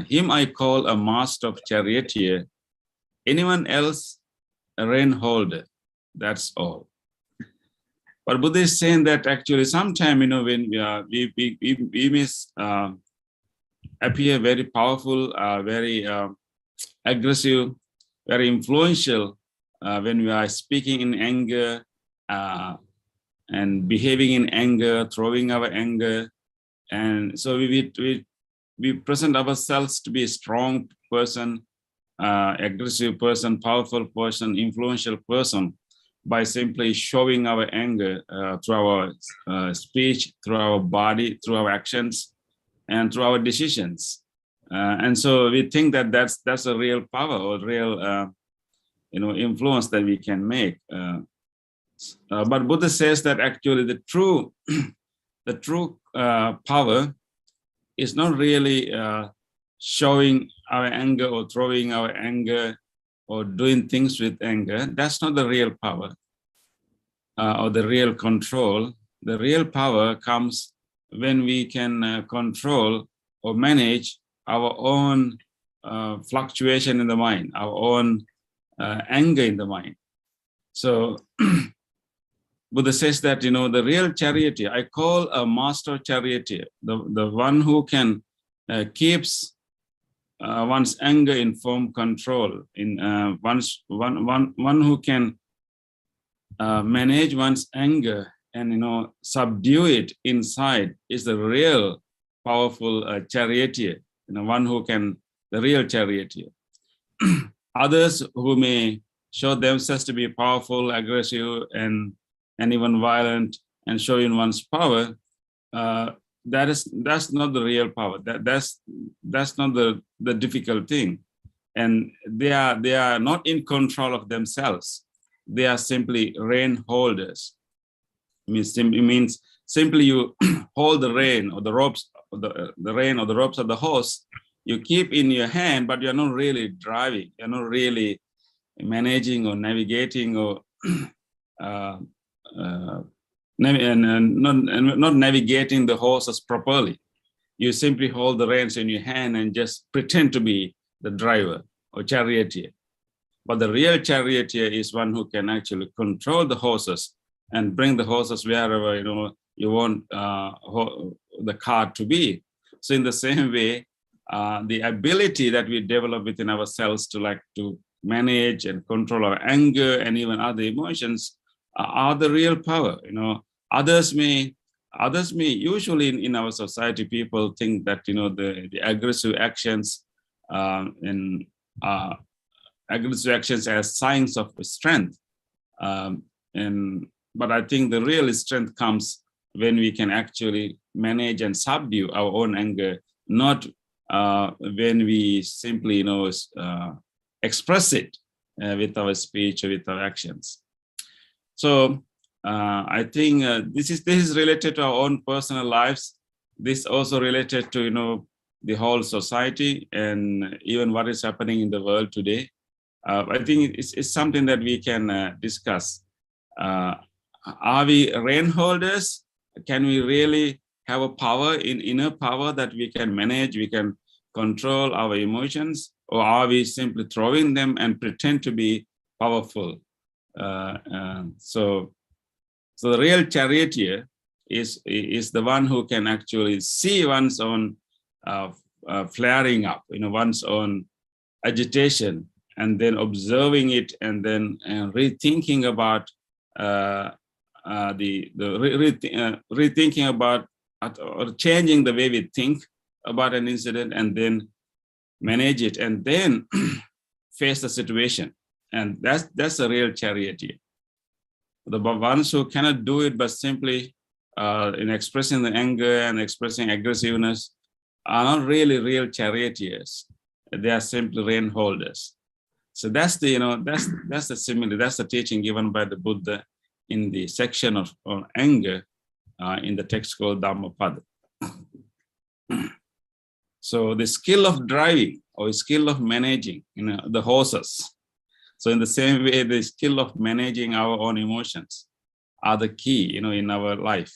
him I call a master of charioteer, anyone else a rein holder, that's all. But Buddha is saying that actually sometime, when we may appear very powerful, very aggressive, very influential when we are speaking in anger and behaving in anger, throwing our anger. And so we present ourselves to be a strong person, aggressive person, powerful person, influential person, by simply showing our anger through our speech, through our body, through our actions, and through our decisions. And so we think that that's a real power or real influence that we can make. But Buddha says that actually the true power is not really showing our anger or throwing our anger or doing things with anger. That's not the real power or the real control. The real power comes when we can control or manage our own fluctuation in the mind, our own anger in the mind. So Buddha says that, the real charioteer, I call a master charioteer, the one who can keeps one's anger in firm control, in one who can manage one's anger and subdue it inside is the real powerful charioteer, one who can, the real charioteer. Others who may show themselves to be powerful, aggressive, and even violent, and showing one's power, that's not the real power. That's not the difficult thing. And they are not in control of themselves. They are simply rein holders. It means simply you hold the rein or the ropes, the rein or the ropes of the horse. You keep in your hand, but you're not really driving. You're not really managing or navigating or not navigating the horses properly. You simply hold the reins in your hand and just pretend to be the driver or charioteer. But the real charioteer is one who can actually control the horses and bring the horses wherever you want the car to be. So in the same way, the ability that we develop within ourselves to manage and control our anger and even other emotions are the real power. Others may others may usually in our society, people think that, the aggressive actions and aggressive actions as signs of strength. But I think the real strength comes when we can actually manage and subdue our own anger, not when we simply, express it with our speech or with our actions. So I think this is related to our own personal lives. This also related to, the whole society and even what is happening in the world today. I think it's something that we can discuss. Are we rain holders? Can we really have a power, inner power, that we can manage, we can control our emotions, or are we simply throwing them and pretend to be powerful? So the real charioteer is the one who can actually see one's own flaring up, one's own agitation, and then observing it, and then rethinking about rethinking about or changing the way we think about an incident, and then manage it, and then face the situation. And that's a real charioteer. The ones who cannot do it but simply in expressing the anger and expressing aggressiveness are not really real charioteers. They are simply rein holders. So that's the that's the simile, that's the teaching given by the Buddha in the section on anger in the text called Dhammapada. So the skill of driving or skill of managing, the horses. So in the same way, the skill of managing our own emotions are the key, in our life.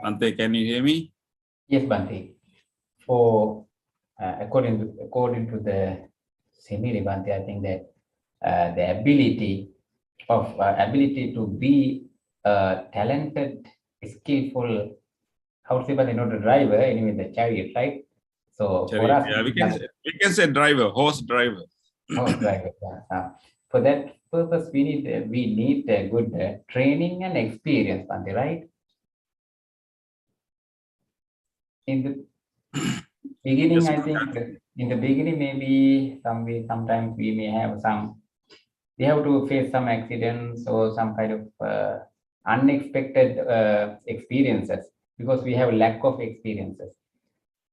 Bante, can you hear me?
Yes, Bante. For according to the simile, Bante, I think that the ability to be a talented, skillful, how to say, but not a driver, anyway, the chariot, right? So for us,
yeah, we can say driver, horse driver.
Horse driver. Yeah. For that purpose, we need a good training and experience, Bante, right? In the beginning,
Yes,
I think in the beginning, maybe sometimes we may have we have to face some accidents or some kind of unexpected experiences, because we have lack of experiences.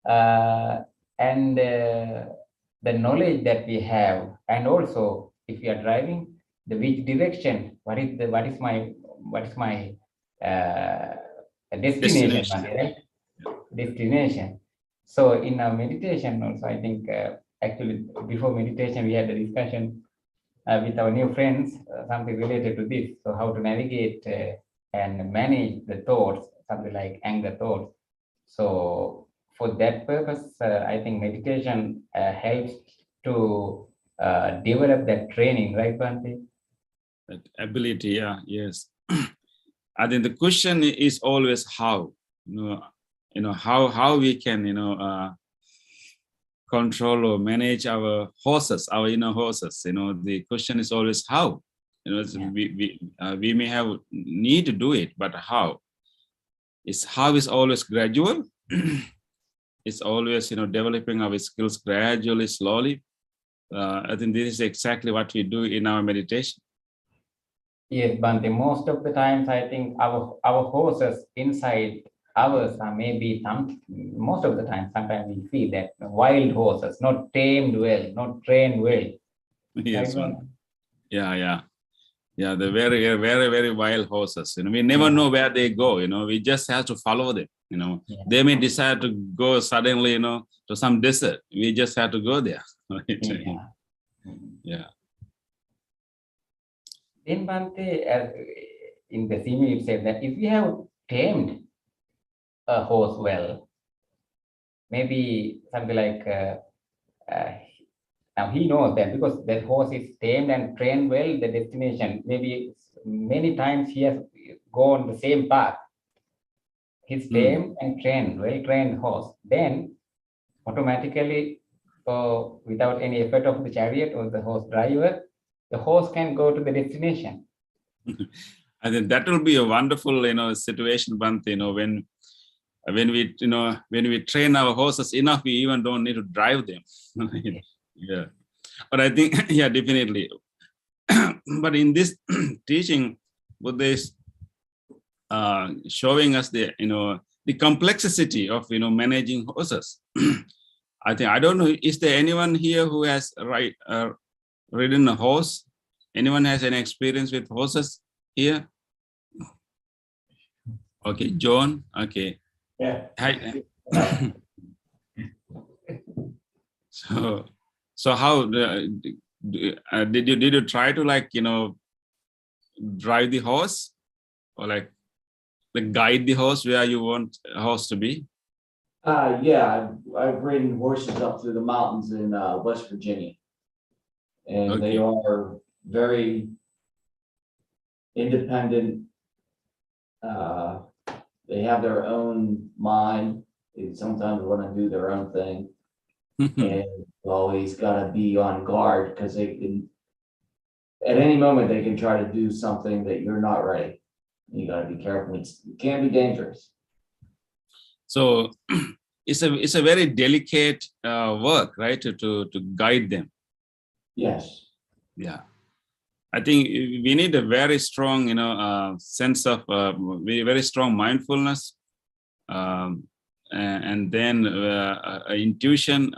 And the knowledge that we have, and also if we are driving, which direction, what is my destination, right? Destination. So in our meditation also, I think actually before meditation we had a discussion with our new friends, something related to this. So how to navigate and manage the thoughts, something like anger thoughts. So for that purpose, I think meditation helps to develop that training, right, Bante?
That ability, yeah, yes. I think the question is always how, how we can, control or manage our horses, our inner horses. The question is always how. We may have need to do it, but how? How is always gradual. It's always, developing our skills gradually, slowly. I think this is exactly what we do in our meditation.
Yes, Bante. Most of the times, I think our horses inside ours are maybe most of the time. Sometimes we feel that wild horses, not tamed well, not trained well.
Yes,
Right,
one. Yeah. They're very, very, very wild horses. We never know where they go. We just have to follow them.
Yeah.
They may decide to go suddenly, to some desert. We just have to go there. Right? Yeah.
Then Bante, as in the simile, it said that if you have tamed a horse well, maybe something like now he knows that because that horse is tamed and trained well, the destination, maybe many times he has gone the same path. He's tamed and trained, well-trained horse. Then automatically, without any effort of the chariot or the horse driver, the horse can go to the destination.
I think that will be a wonderful, situation, Bhante, when we train our horses enough, we even don't need to drive them. Yeah. But I think, yeah, definitely. But in this teaching, Buddha is showing us the complexity of, managing horses. I don't know, is there anyone here who has ridden a horse? Anyone has any experience with horses here? Okay, John. Okay.
Yeah.
Hi. So how did you try to drive the horse, or like guide the horse where you want a horse to be?
Yeah, I've ridden horses up through the mountains in West Virginia. And they are very independent. They have their own mind. They sometimes want to do their own thing. And you always got to be on guard, because they can, at any moment, they can try to do something that you're not ready. You got to be careful. It can be dangerous.
So it's a very delicate work, right? To guide them.
Yes.
Yeah. I think we need a very strong, sense of very strong mindfulness, and then intuition,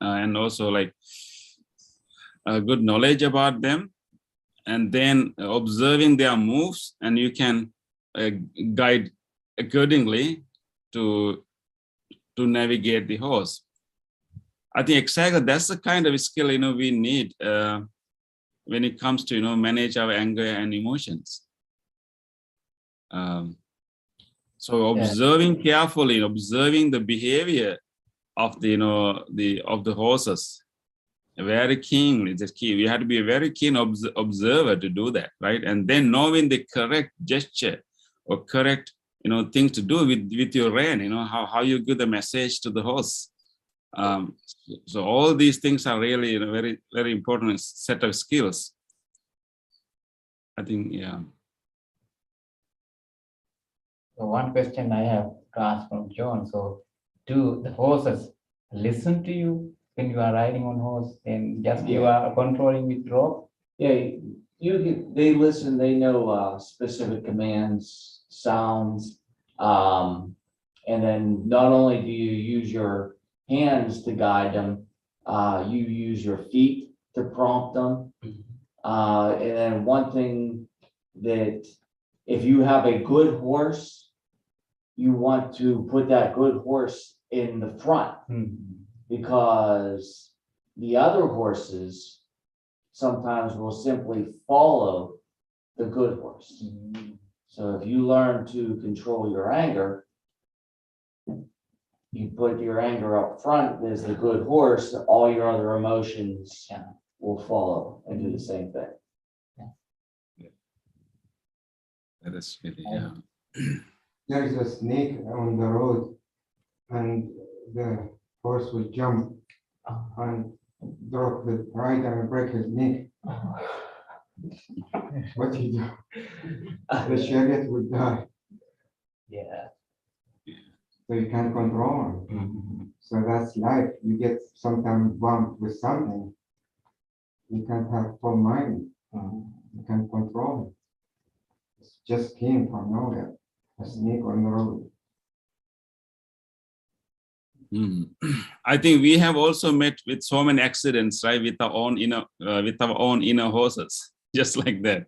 and also like a good knowledge about them, and then observing their moves, and you can guide accordingly to navigate the horse. I think exactly that's the kind of skill we need when it comes to manage our anger and emotions. So observing carefully, observing the behavior of the horses, very keen is the key. We have to be a very keen observer to do that, right? And then knowing the correct gesture or correct things to do with your rein, how you give the message to the horse. So all these things are really very, very important set of skills, I think. Yeah.
So one question I have to ask from John. So do the horses listen to you when you are riding on horse, and just you are controlling with rope?
Yeah, they listen. They know specific commands, sounds, and then not only do you use your hands to guide them, you use your feet to prompt them. And then one thing that, if you have a good horse, you want to put that good horse in the front, because the other horses sometimes will simply follow the good horse. So if you learn to control your anger, you put your anger up front as the good horse, all your other emotions will follow and do the same thing.
That is really,
There is a snake on the road, and the horse will jump and drop the rider and break his neck. What he do? The chariot will die.
Yeah.
So you can't control him. So that's life. You get sometimes bumped with something. You can't have full mind. You can't control it. It just came from nowhere. A snake on the road.
I think we have also met with so many accidents, right? With our own inner horses, just like that.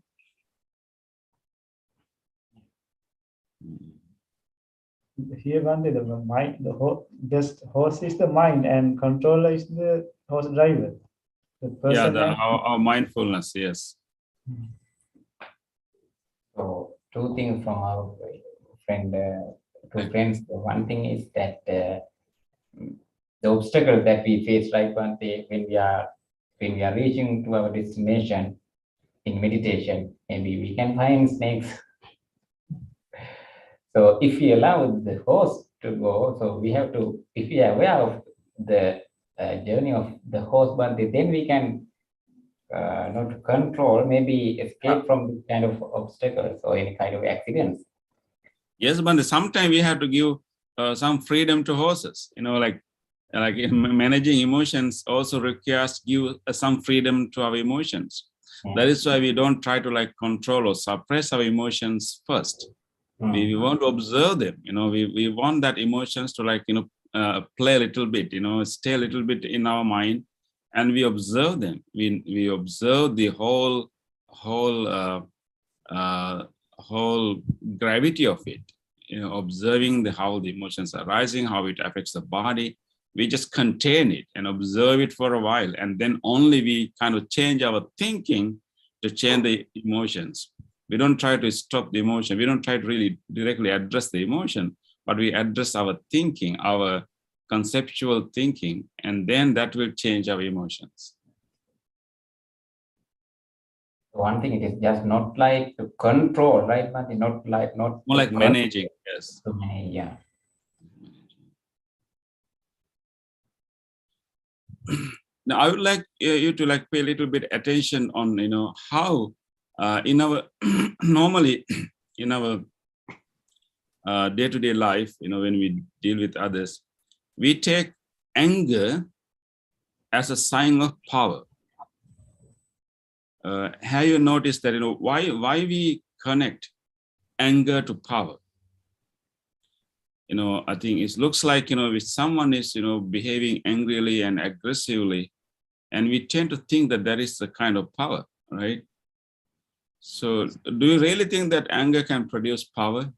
Here, Bhante, the mind, just horse is the mind, and controller is the horse driver. The person.
Yeah,
our mindfulness, yes.
So two things from our friend, two friends. One thing is that the obstacle that we face, right, when we are reaching to our destination in meditation, maybe we can find snakes. So if we allow the horse to go, so we have to, if we are aware of the journey of the horse, but then we can not control, maybe escape from this kind of obstacles or any kind of accidents.
Yes, but sometimes we have to give some freedom to horses. Like managing emotions also requires give some freedom to our emotions. That is why we don't try to like control or suppress our emotions first. We want to observe them. We want that emotions to like play a little bit. Stay a little bit in our mind, and we observe them. We observe the whole gravity of it. Observing how the emotions are rising, how it affects the body. We just contain it and observe it for a while, and then only we kind of change our thinking to change the emotions. We don't try to stop the emotion. We don't try to really directly address the emotion, but we address our thinking, our conceptual thinking, and then that will change our emotions.
One thing, it is just not like to control, right? But not
More like managing, yes.
Yeah.
Now, I would like you to like pay a little bit attention on how in our normally in our day-to-day life, when we deal with others, we take anger as a sign of power. Have you noticed that why we connect anger to power? I think it looks like if someone is behaving angrily and aggressively, and we tend to think that is the kind of power, right? So do you really think that anger can produce power?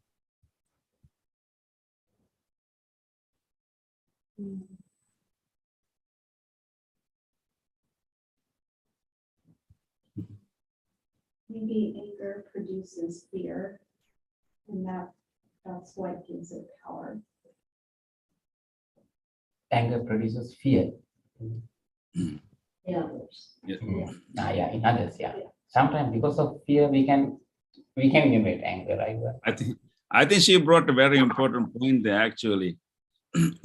Maybe anger produces fear, and that's what gives it power.
Anger produces fear.
In others.
Yeah.
Yeah, in others, yeah. Sometimes because of fear, we can emit anger, right?
I think she brought a very important point there, actually.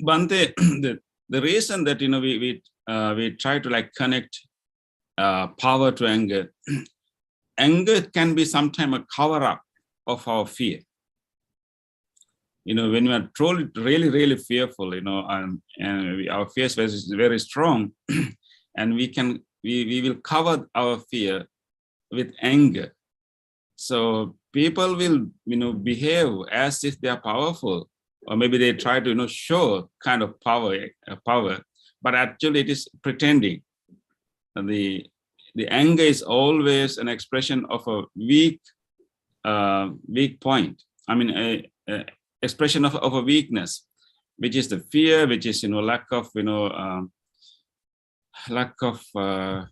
Bante, the reason that we try to like connect power to anger, anger can be sometimes a cover-up of our fear. When we are truly, really, really fearful, and our fear is very strong, and we will cover our fear with anger. So people will, behave as if they are powerful, or maybe they try to, show kind of power, but actually it is pretending. And the anger is always an expression of a weak point. I mean, a expression of a weakness, which is the fear, which is lack of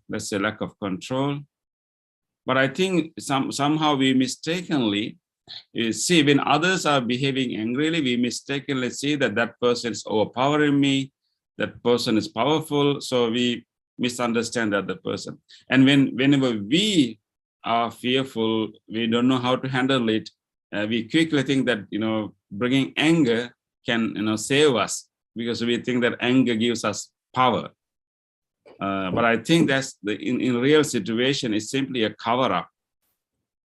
let's say lack of control. But I think somehow we mistakenly see when others are behaving angrily, we mistakenly see that person is overpowering me, that person is powerful, so we misunderstand the other person. And whenever we are fearful, we don't know how to handle it, we quickly think that bringing anger can save us, because we think that anger gives us power. But I think that's in real situation is simply a cover-up.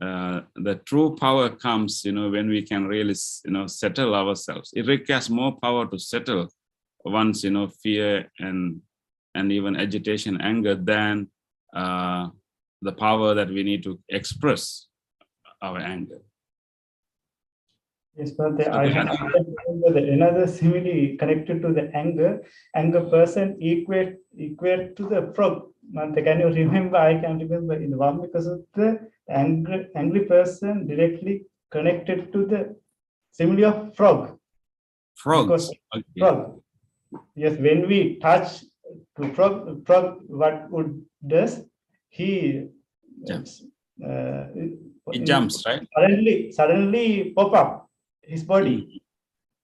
The true power comes when we can really settle ourselves. It requires more power to settle one's fear and even agitation, anger, than the power that we need to express our anger.
Yes, but I remember that another simile connected to the anger person equate to the frog. Can you remember? I can remember in one, because of the angry person directly connected to the simile of frog.
Frogs. Okay.
Frog. Yes, when we touch to frog, what would does? He
Jumps. It jumps, right?
Suddenly pop up his body.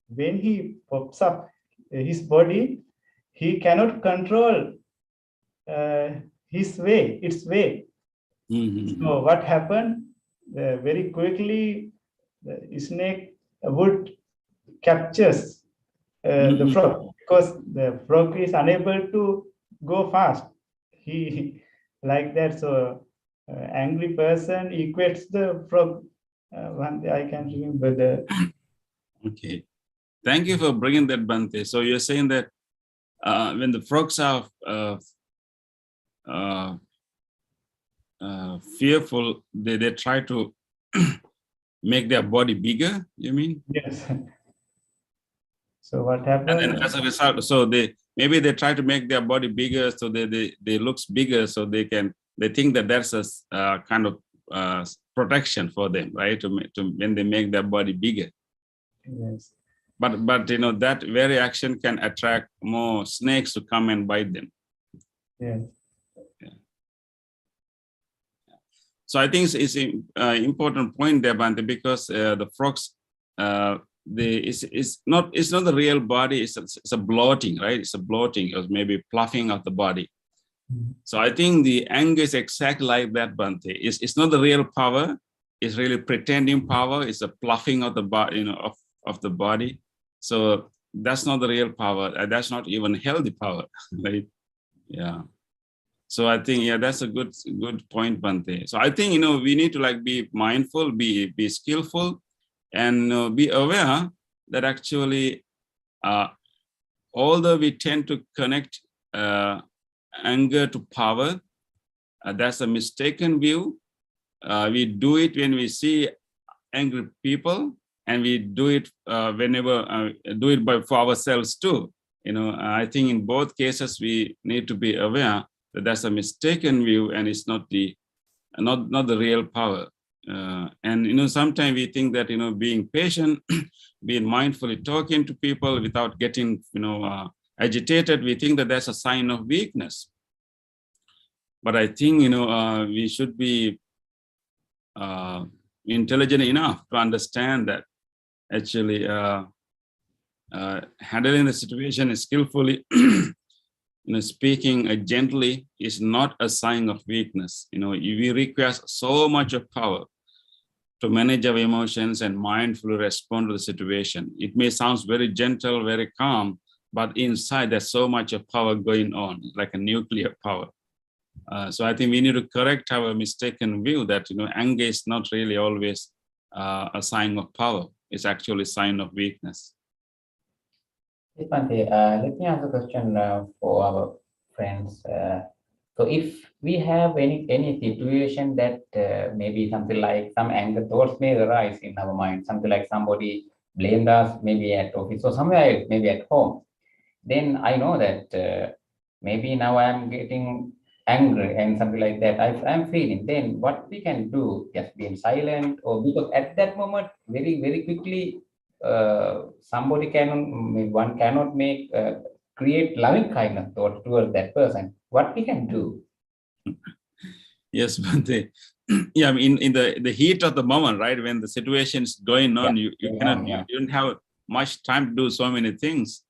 When he pops up his body, he cannot control its way. So what happened? Very quickly, the snake would captures the frog, because the frog is unable to go fast. He like that. So angry person equates the frog. One day I can remember the.
Okay. Thank you for bringing that, Bante. So you're saying that when the frogs are fearful, they try to make their body bigger, you mean?
Yes. So what
And
happened?
then as a result, so they try to make their body bigger, so they looks bigger, so they think that that's a kind of protection for them, right? To when they make their body bigger.
Yes.
But you know, that very action can attract more snakes to come and bite them.
Yes.
So I think it's an important point there, Bante, because the frogs, it's not the real body. It's a bloating, right? It's a bloating, or maybe fluffing of the body. So I think the anger is exactly like that, Bante. It's not the real power. It's really pretending power. It's a fluffing of the body, you know, of the body. So that's not the real power. That's not even healthy power, right? Yeah. So I think, yeah, that's a good point, Bante. So I think, you know, we need to like be mindful, be skillful, and be aware that actually, although we tend to connect anger to power, that's a mistaken view. We do it when we see angry people, and we do it whenever for ourselves too. You know, I think in both cases we need to be aware that that's a mistaken view, and it's not the real power. And you know, sometimes we think that, you know, being patient, being mindfully talking to people without getting, you know, agitated, we think that that's a sign of weakness. But I think, you know, we should be intelligent enough to understand that actually handling the situation skillfully, you know, speaking gently is not a sign of weakness. You know, we require so much of power to manage our emotions and mindfully respond to the situation. It may sound very gentle, very calm, but inside there's so much of power going on, like a nuclear power. So I think we need to correct our mistaken view that, you know, anger is not really always a sign of power. It's actually a sign of weakness.
Yes, Bante, let me ask a question for our friends. So if we have any situation that maybe something like some anger thoughts may arise in our mind, something like somebody blamed us, maybe at office or somewhere, maybe at home, then I know that maybe now I'm getting angry and something like that. I'm feeling. Then what we can do? Just being silent, or because at that moment, very quickly, somebody one cannot make create loving kindness towards that person. What we can do?
Yes, but yeah, I mean, in the heat of the moment, right, when the situation is going on, you don't have much time to do so many things,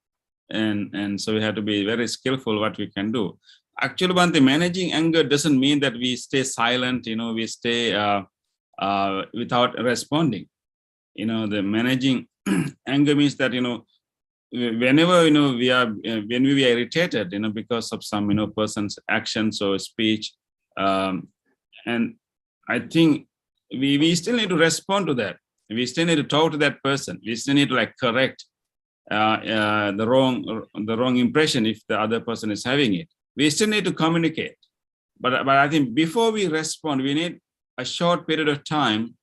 and so we have to be very skillful what we can do. Actually, Bante, managing anger doesn't mean that we stay silent. You know, we stay without responding. You know, the managing anger means that, you know, whenever, you know, when we are irritated, you know, because of some, you know, person's actions or speech, and I think we still need to respond to that. We still need to talk to that person. We still need to like correct the wrong impression if the other person is having it. We still need to communicate. But I think before we respond, we need a short period of time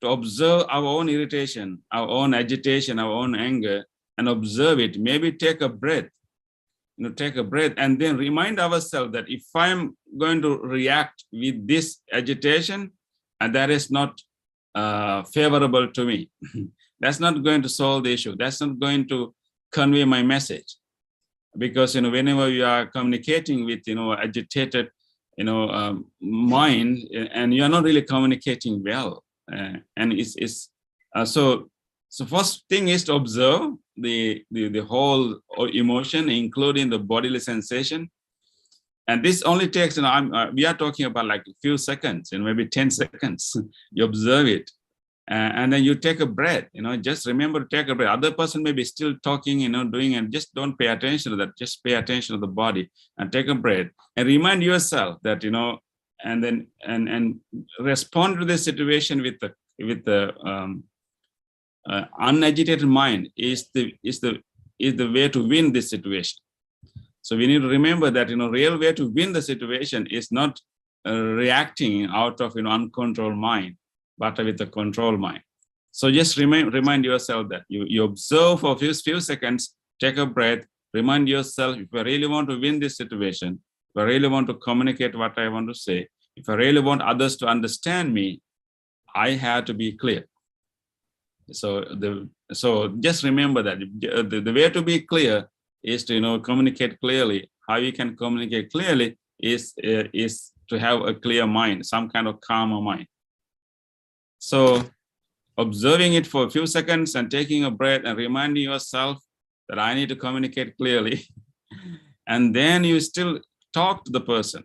to observe our own irritation, our own agitation, our own anger, and observe it. Maybe take a breath, you know, take a breath, and then remind ourselves that if I'm going to react with this agitation, and that is not favorable to me, that's not going to solve the issue. That's not going to convey my message. Because, you know, whenever you are communicating with, you know, agitated, you know, mind, and you are not really communicating well, and it's so first thing is to observe the whole emotion, including the bodily sensation, and this only takes, you know, we are talking about like a few seconds, and maybe 10 seconds. You observe it, And then you take a breath, just remember to take a breath. Other person may be still talking, doing, and just don't pay attention to that. Just pay attention to the body and take a breath and remind yourself that, and then, and respond to the situation with the unagitated mind is the way to win this situation. So we need to remember that, real way to win the situation is not reacting out of, uncontrolled mind, but with a controlled mind. So just remind yourself that you observe for a few seconds, take a breath, remind yourself, if I really want to win this situation, if I really want to communicate what I want to say, if I really want others to understand me, I have to be clear. So just remember that the way to be clear is to communicate clearly. How you can communicate clearly is to have a clear mind, some kind of calmer mind. So observing it for a few seconds and taking a breath and reminding yourself that I need to communicate clearly. And then you still talk to the person,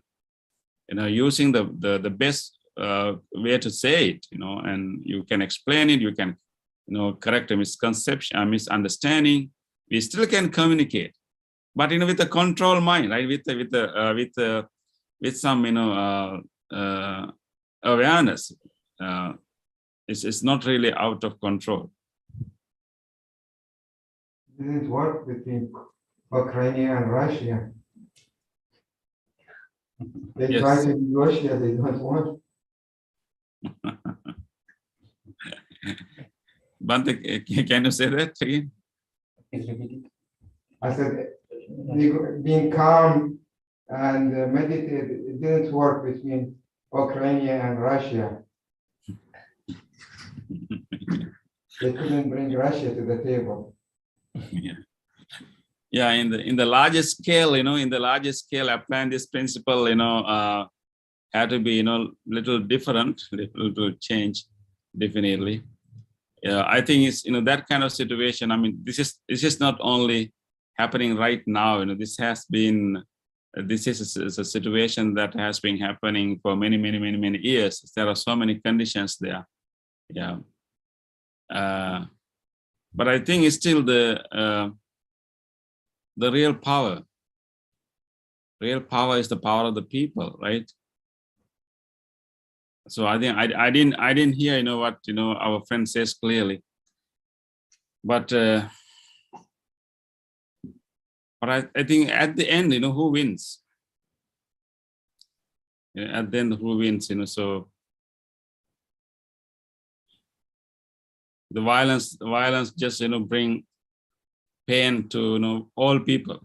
using the best way to say it, and you can explain it, you can, correct a misconception, a misunderstanding. We still can communicate, but with a control mind, right? With some awareness. It's not really out of control.
Didn't work between Ukraine and Russia. They
Yes.
try to negotiate, they don't want.
Bante, can you say that again?
Please repeat it.
I said, being calm and meditate, it didn't work between Ukraine and Russia. They couldn't bring Russia to the table.
Yeah, in the larger scale, applying this principle, had to be, little different, little change, definitely. Yeah, I think it's, that kind of situation. I mean, this is not only happening right now. This is a situation that has been happening for many years. There are so many conditions there. Yeah. But I think it's still the real power. Real power is the power of the people, right? So I think I didn't hear what our friend says clearly, but I think at the end, who wins? At the end, who wins? So the violence just bring pain to all people,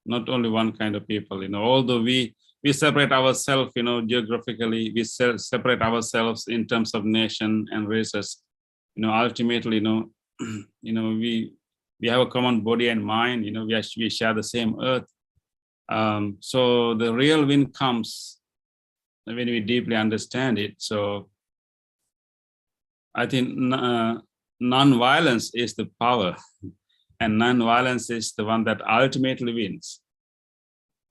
not only one kind of people. Although we separate ourselves, geographically, we separate ourselves in terms of nation and races. Ultimately, we have a common body and mind. We share the same earth. So the real win comes when we deeply understand it. So I think non-violence is the power, and non-violence is the one that ultimately wins.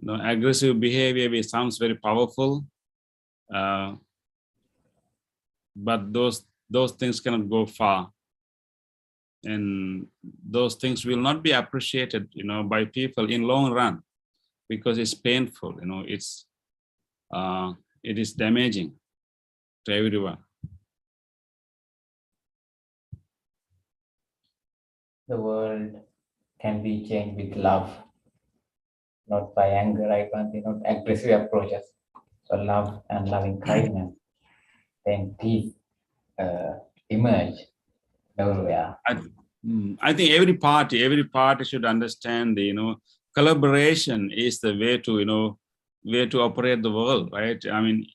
Aggressive behavior sounds very powerful, but those things cannot go far, and those things will not be appreciated, by people in long run, because it's painful. It is damaging to everyone.
The world can be changed with love, not by anger, right? Not aggressive approaches. So love and loving kindness, then peace emerge everywhere.
I think every party should understand collaboration is the way to operate the world, right? I mean,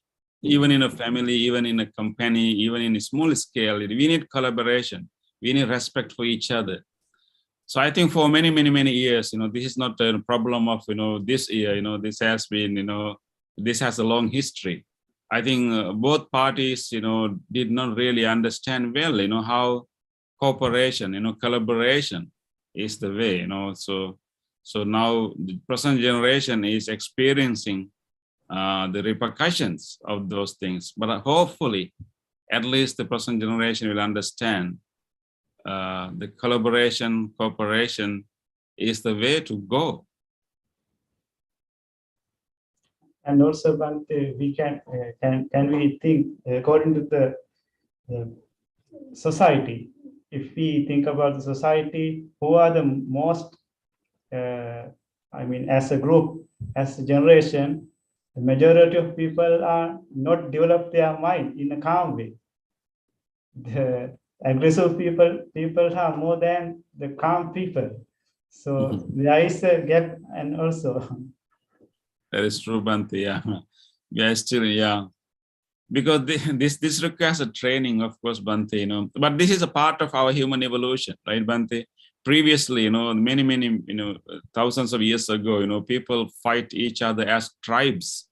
even in a family, even in a company, even in a small scale, we need collaboration. We need respect for each other. So I think for many years, this is not a problem of this year. This has been this has a long history. I think both parties did not really understand well how cooperation, collaboration is the way. So now the present generation is experiencing the repercussions of those things. But hopefully, at least the present generation will understand the collaboration, cooperation is the way to go.
And also, Bhante, we can we think according to the society? If we think about the society, who are the most, I mean, as a group, as a generation, the majority of people are not develop their mind in a calm way. The aggressive people are more than the calm people. So there is a gap, and also.
That is true, Bhante. Yeah, we are still, yeah. Because this requires a training, of course, Bhante, you know, but this is a part of our human evolution, right, Bhante? Previously, you know, many, you know, thousands of years ago, you know, people fight each other as tribes,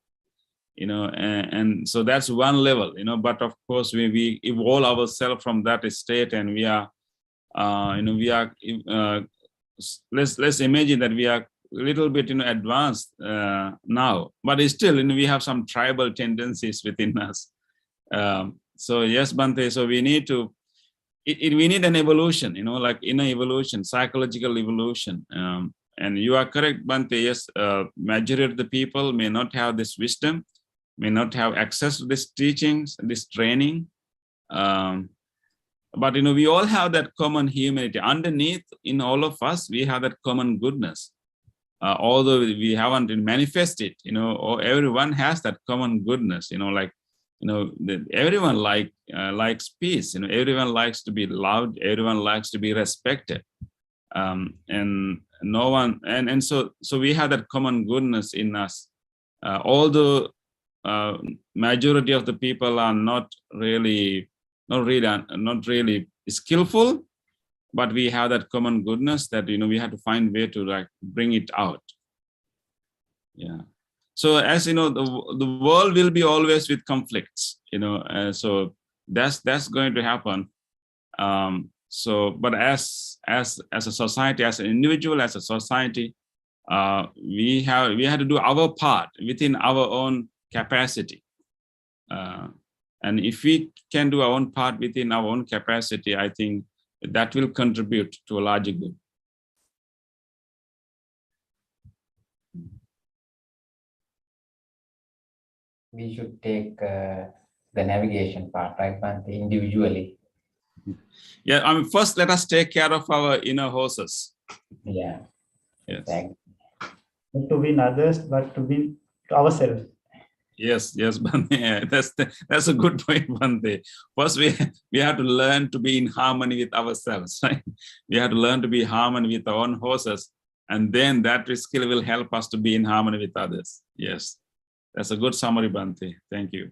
you know, and so that's one level, you know, but of course, we evolve ourselves from that state, and we are, you know, we are, let's imagine that we are a little bit, you know, advanced now, but it's still, you know, we have some tribal tendencies within us. So yes, Bhante, so we need to, we need an evolution, you know, like inner evolution, psychological evolution. And you are correct, Bhante, yes, majority of the people may not have this wisdom, may not have access to these teachings, this training. But, you know, we all have that common humanity. Underneath, in all of us, we have that common goodness. Although we haven't manifested, you know, or everyone has that common goodness, you know, like, you know, everyone likes peace, you know, everyone likes to be loved, everyone likes to be respected. And no one, and so we have that common goodness in us. Although majority of the people are not really skillful, but we have that common goodness that, you know, we have to find way to like bring it out. Yeah. So as you know, the world will be always with conflicts, you know, so that's going to happen. So, but as a society, as an individual, as a society, we have to do our part within our own capacity. And if we can do our own part within our own capacity, I think that will contribute to a larger good.
We should take the navigation part, right, Bhante, individually.
Yeah, I mean, first let us take care of our inner horses.
Yeah.
Yes.
Exactly.
Not to win others, but to win ourselves.
Yes, Bhante. That's a good point, Bhante. First, we have to learn to be in harmony with ourselves, right? We have to learn to be in harmony with our own horses, and then that skill will help us to be in harmony with others. Yes, that's a good summary, Bhante. Thank you.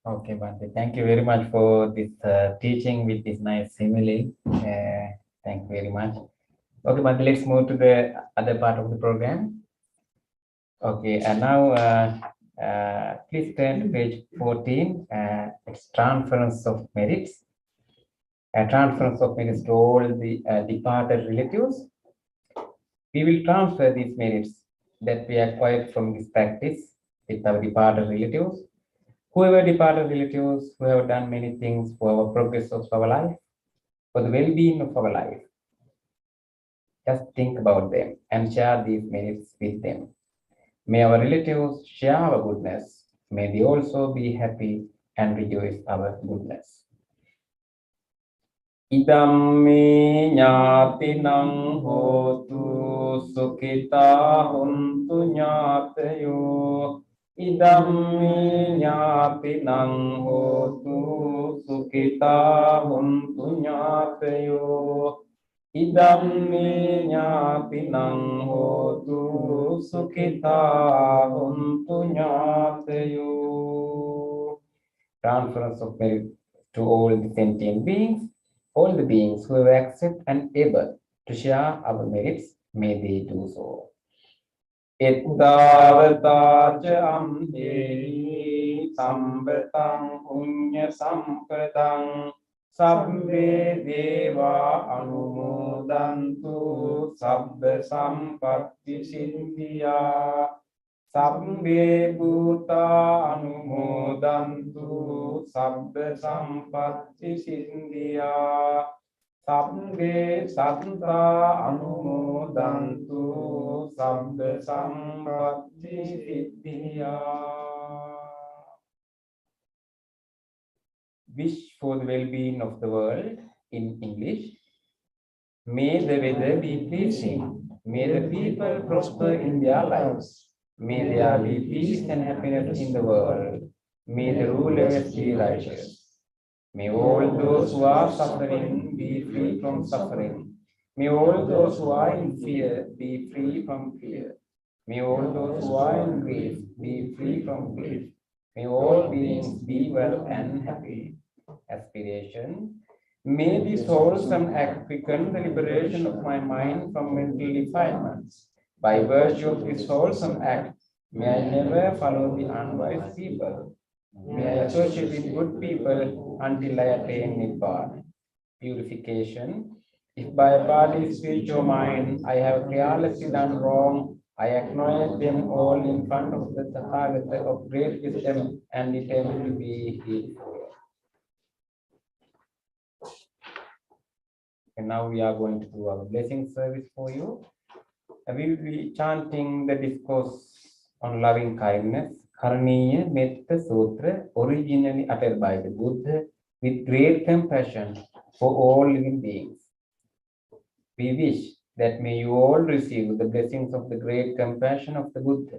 Okay, Bhante. Thank you very much for this teaching with this nice simile. Thank you very much. Okay, Bhante, let's move to the other part of the program. Okay, and now please turn to page 14. It's transference of merits. Transference of merits to all the departed relatives. We will transfer these merits that we acquired from this practice with our departed relatives. Whoever departed relatives who have done many things for our progress of our life, for the well-being of our life. Just think about them and share these merits with them. May our relatives share our goodness. May they also be happy and rejoice our goodness. Idam me ñātinang hotu sukhita huntu ñātayo. Idam me ñātinang hotu sukhita huntu ñātayo. Idam me ñātinang hotu sukhita huntu ñātayo. Transference of merit to all the sentient beings. All the beings who have accepted and able to share our merits, may they do so. Ittavataca amhe sambatang punya sampadang sabbe deva anumodantu sabba sampatti siddhya
Sabbe bhuta anumodantu sabba sampatti sindhya. Sabbe satta anumodantu sabba sampatti siddhya. Wish for the well-being of the world in English. May the weather be pleasing. May the people prosper in their lives. May there be peace and happiness in the world. May the rulers be righteous. May all those who are suffering be free from suffering. May all those who are in fear be free from fear. May all those who are in grief be free from grief. May all beings be well and happy. Aspiration. May this wholesome act quicken the liberation of my mind from mental defilements. By virtue of this wholesome act, may I never follow the unwise people. May I associate with good people until I attain Nibbana. Purification. If by body, speech, or mind I have carelessly done wrong, I acknowledge them all in front of the Tathagata of great wisdom and determined to be heedful. And now we are going to do our blessing service for you. And we will be chanting the discourse on loving kindness, Karaniya Metta Sutra, originally uttered by the Buddha with great compassion for all living beings. We wish that may you all receive the blessings of the great compassion of the Buddha.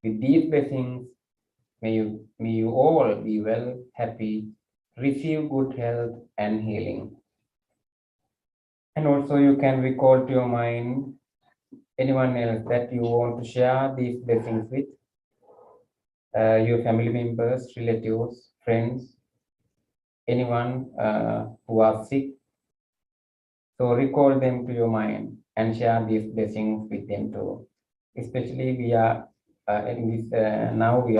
With these blessings, may you all be well, happy, receive good health and healing. And also you can recall to your mind anyone else that you want to share these blessings with, your family members, relatives, friends, anyone who are sick. So recall them to your mind and share these blessings with them too. Especially we are in this now we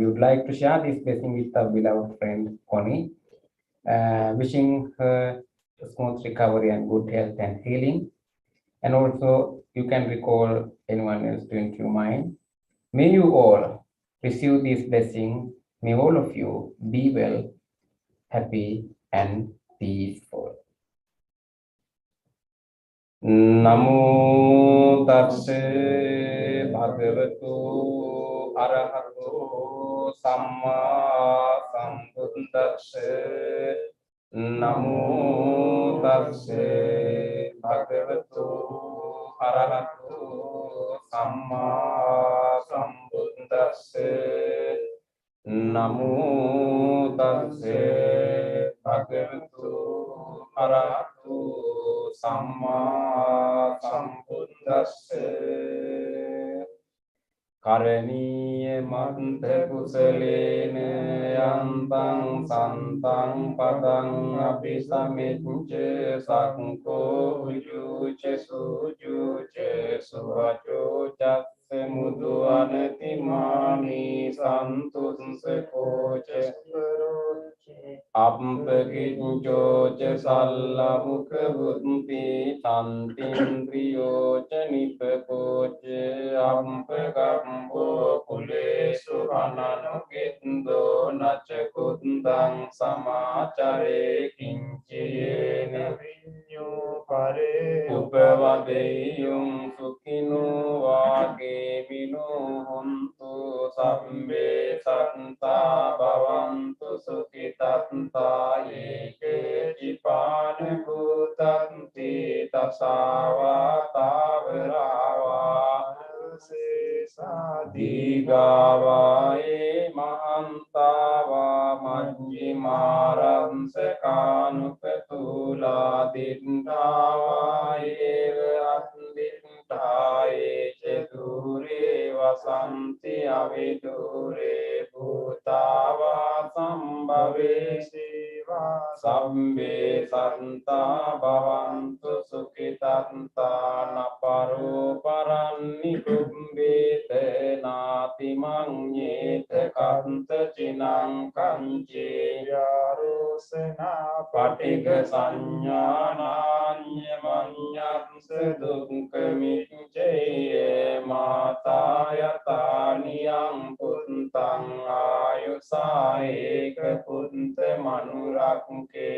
would like to share this blessing with our beloved friend Connie, wishing her smooth recovery and good health and healing. And also you can recall anyone else into your mind. May you all receive this blessing. May all of you be well, happy and peaceful. Namo tassa bhagavato arahato samma sambuddhassa. Namo tassa bhagavato arahato samma sambuddhassa. Namo tassa bhagavato arahato samma sambuddhassa. Karaniya mantha kusalena yantang santang padang abhisamicca sakko ujuce sujuce suvaco casse mudu anatimani santun sekoce Ampaginjo salla mukha buddhi tantindriyo nipakoche ampagambo kulesu ananukindo nachakundang samacare kinciyena vinyo pare upavadeyum sukino vage mino hontu sabbe santa bhavantu sukitanta eke jipana bhutanti tasava tavrava digava mahantava majjimaram sekanupetula dindava atindhaye cedure vasanti avidure bhutava sambhave siva sabbe santa bhavantu sukitanta naparo paranni kumbete nati manyete kanta cinang kanci yarusena patiga sanyana nyamanyam sedukkamicce mata yata niyang puntang ayusa eka punte manurakke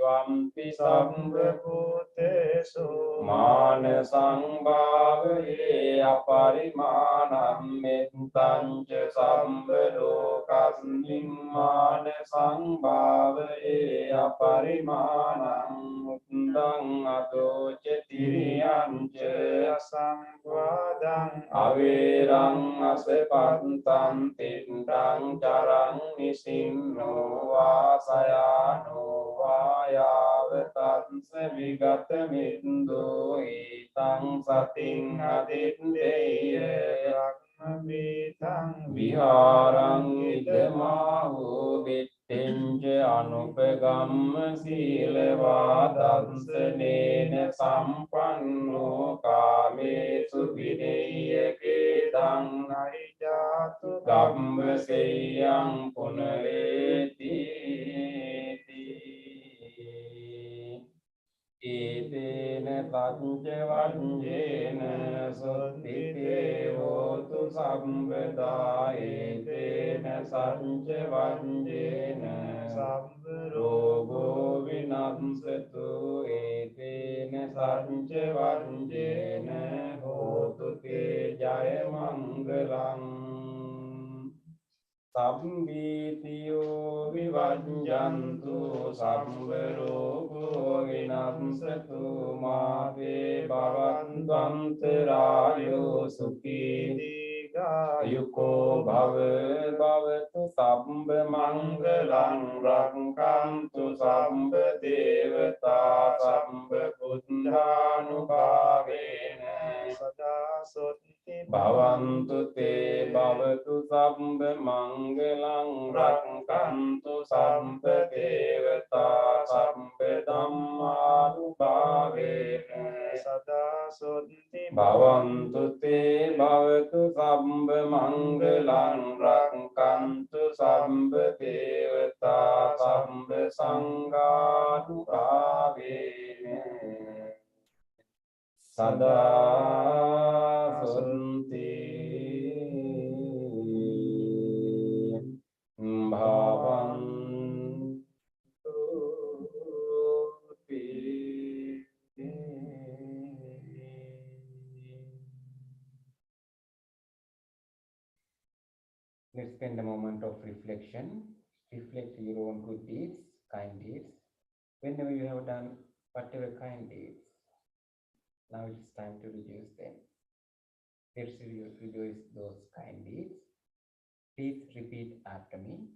vampi sambha bhutesu mana sangbhavaye aparimanam mettam ca sambha lokasmin mana sangbhavaye aparimanam uttang adoca tiriyan ca samvadang averang asepantam tindang carang nisinno vasayano vayavetan sevigata mindo itang sating aditdeya rakmamitang viharang idamahu dittinja anupagamma silevadansane sampanno kamesu videya kedang naijatu gambaseyang punareti Idene tanje vanjena sottite votu sambeda idene sanje vanjena samrogo vinamsetu idene sanje vanjena hotu te jaya mangalam Sambhitiyo vivajantu samvarogo vinamsatu mate bhavantantarayo sukhi yuko bhave bhavatu sambha mangalang rakkantu sambha devata sambha buddhanubhavena sada soti Bhavantu te bhavatu sambha mangalang rakkantu sambha devata sambha dhammanubhavena sada soti Bhavantu te bhavatu sambha mangalang rakkantu sambha devata sambha sanghanubhavena Sada sunti bhavantu te. Let's spend a moment of reflection. Reflect your own good deeds, kind deeds. Whenever you have done whatever kind deeds, now it's time to reduce them. Let's reduce those kind deeds. Please repeat after me.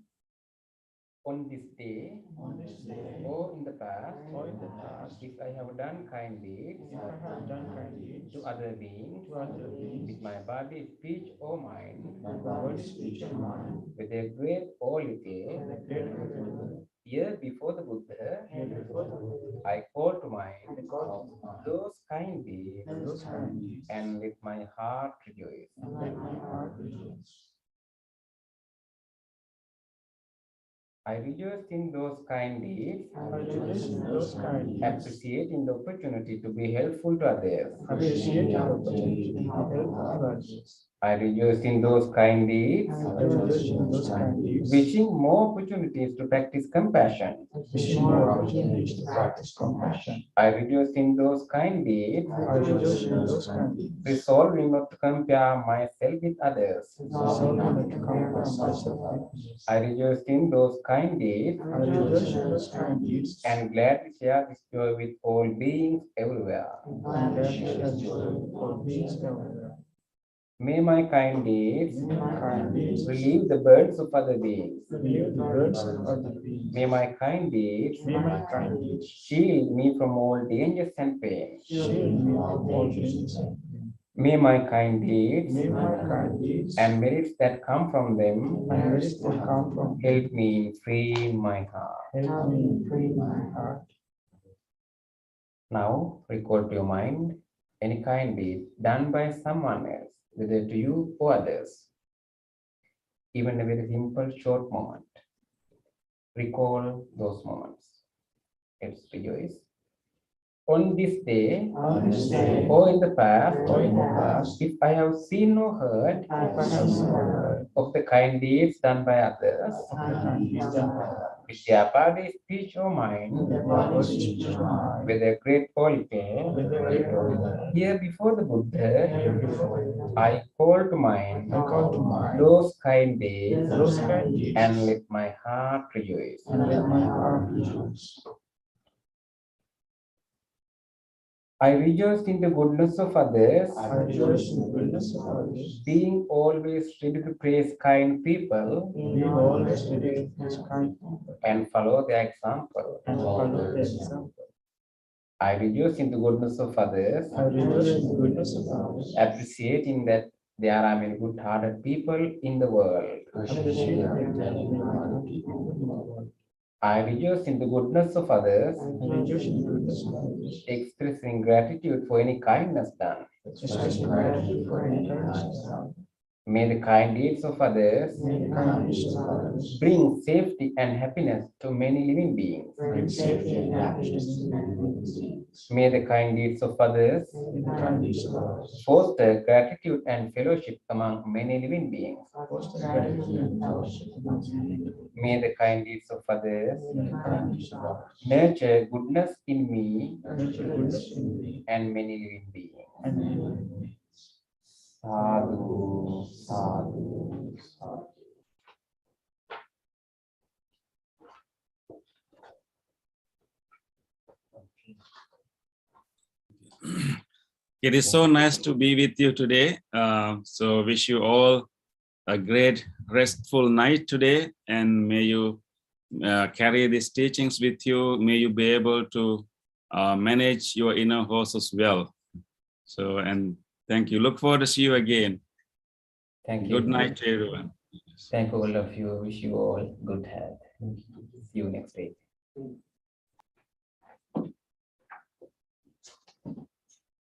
On this day, or in the past, if I have done kind deeds, to other beings, with my body, speech, or mind, with a great or little, year before the Buddha, I call to mind those kind deeds, and with my heart rejoice. I rejoice in those kind deeds, appreciating the opportunity to be helpful to others. I rejoice in those kind deeds, wishing more opportunities to practice compassion. I rejoice in those kind deeds, resolving not to compare myself with others. I rejoice in those kind deeds, and gladly share this joy with all beings everywhere. May my kind deeds relieve the burdens of other beings. May my kind deeds shield me from all dangers and pain. May my kind deeds and merits that come from them help me in freeing my heart. Now recall to your mind any kind deed done by someone else, whether to you or others. Even a very simple short moment. Recall those moments. Let's rejoice.
on this day,
on this day,
or in the past,
or in the past,
if I have seen or heard
if I have heard
of the kind deeds done by others,
of the kind deeds done by others,
with their body, speech, or mind, whether great or little, here before the Buddha, I call to mind those kind deeds and let my heart rejoice.
and let my heart rejoice.
I rejoice in the goodness of others,
I rejoice in the goodness of others,
being always ready to praise kind people
being always ready to praise kind people,
and follow their example.
and follow their example.
I rejoice in the goodness of others,
I rejoice in the goodness of others,
appreciating that there are many good-hearted people in the world.
appreciating that there are many people in the world.
I rejoice in the goodness of others,
I rejoice in the goodness of others,
expressing gratitude for any kindness done.
expressing gratitude for any kindness done.
May the kind deeds of others
May the kind deeds of others
bring safety and happiness to many living beings.
bring safety and happiness to many living beings.
May the kind deeds of others
May the kind deeds of others
foster gratitude and fellowship among many living beings.
foster gratitude and fellowship among many living beings.
May the kind deeds of others
May the kind deeds of others
nurture goodness in me
nurture goodness in me
and many living beings.
and many living beings.
Sadhu, sadhu, sadhu.
It is so nice to be with you today. So wish you all a great restful night today, and may you carry these teachings with you. May you be able to manage your inner horses well. So, and thank you. Look forward to see you again.
Thank you.
Good night to everyone.
Thank all of you. Wish you all good health. See you next week.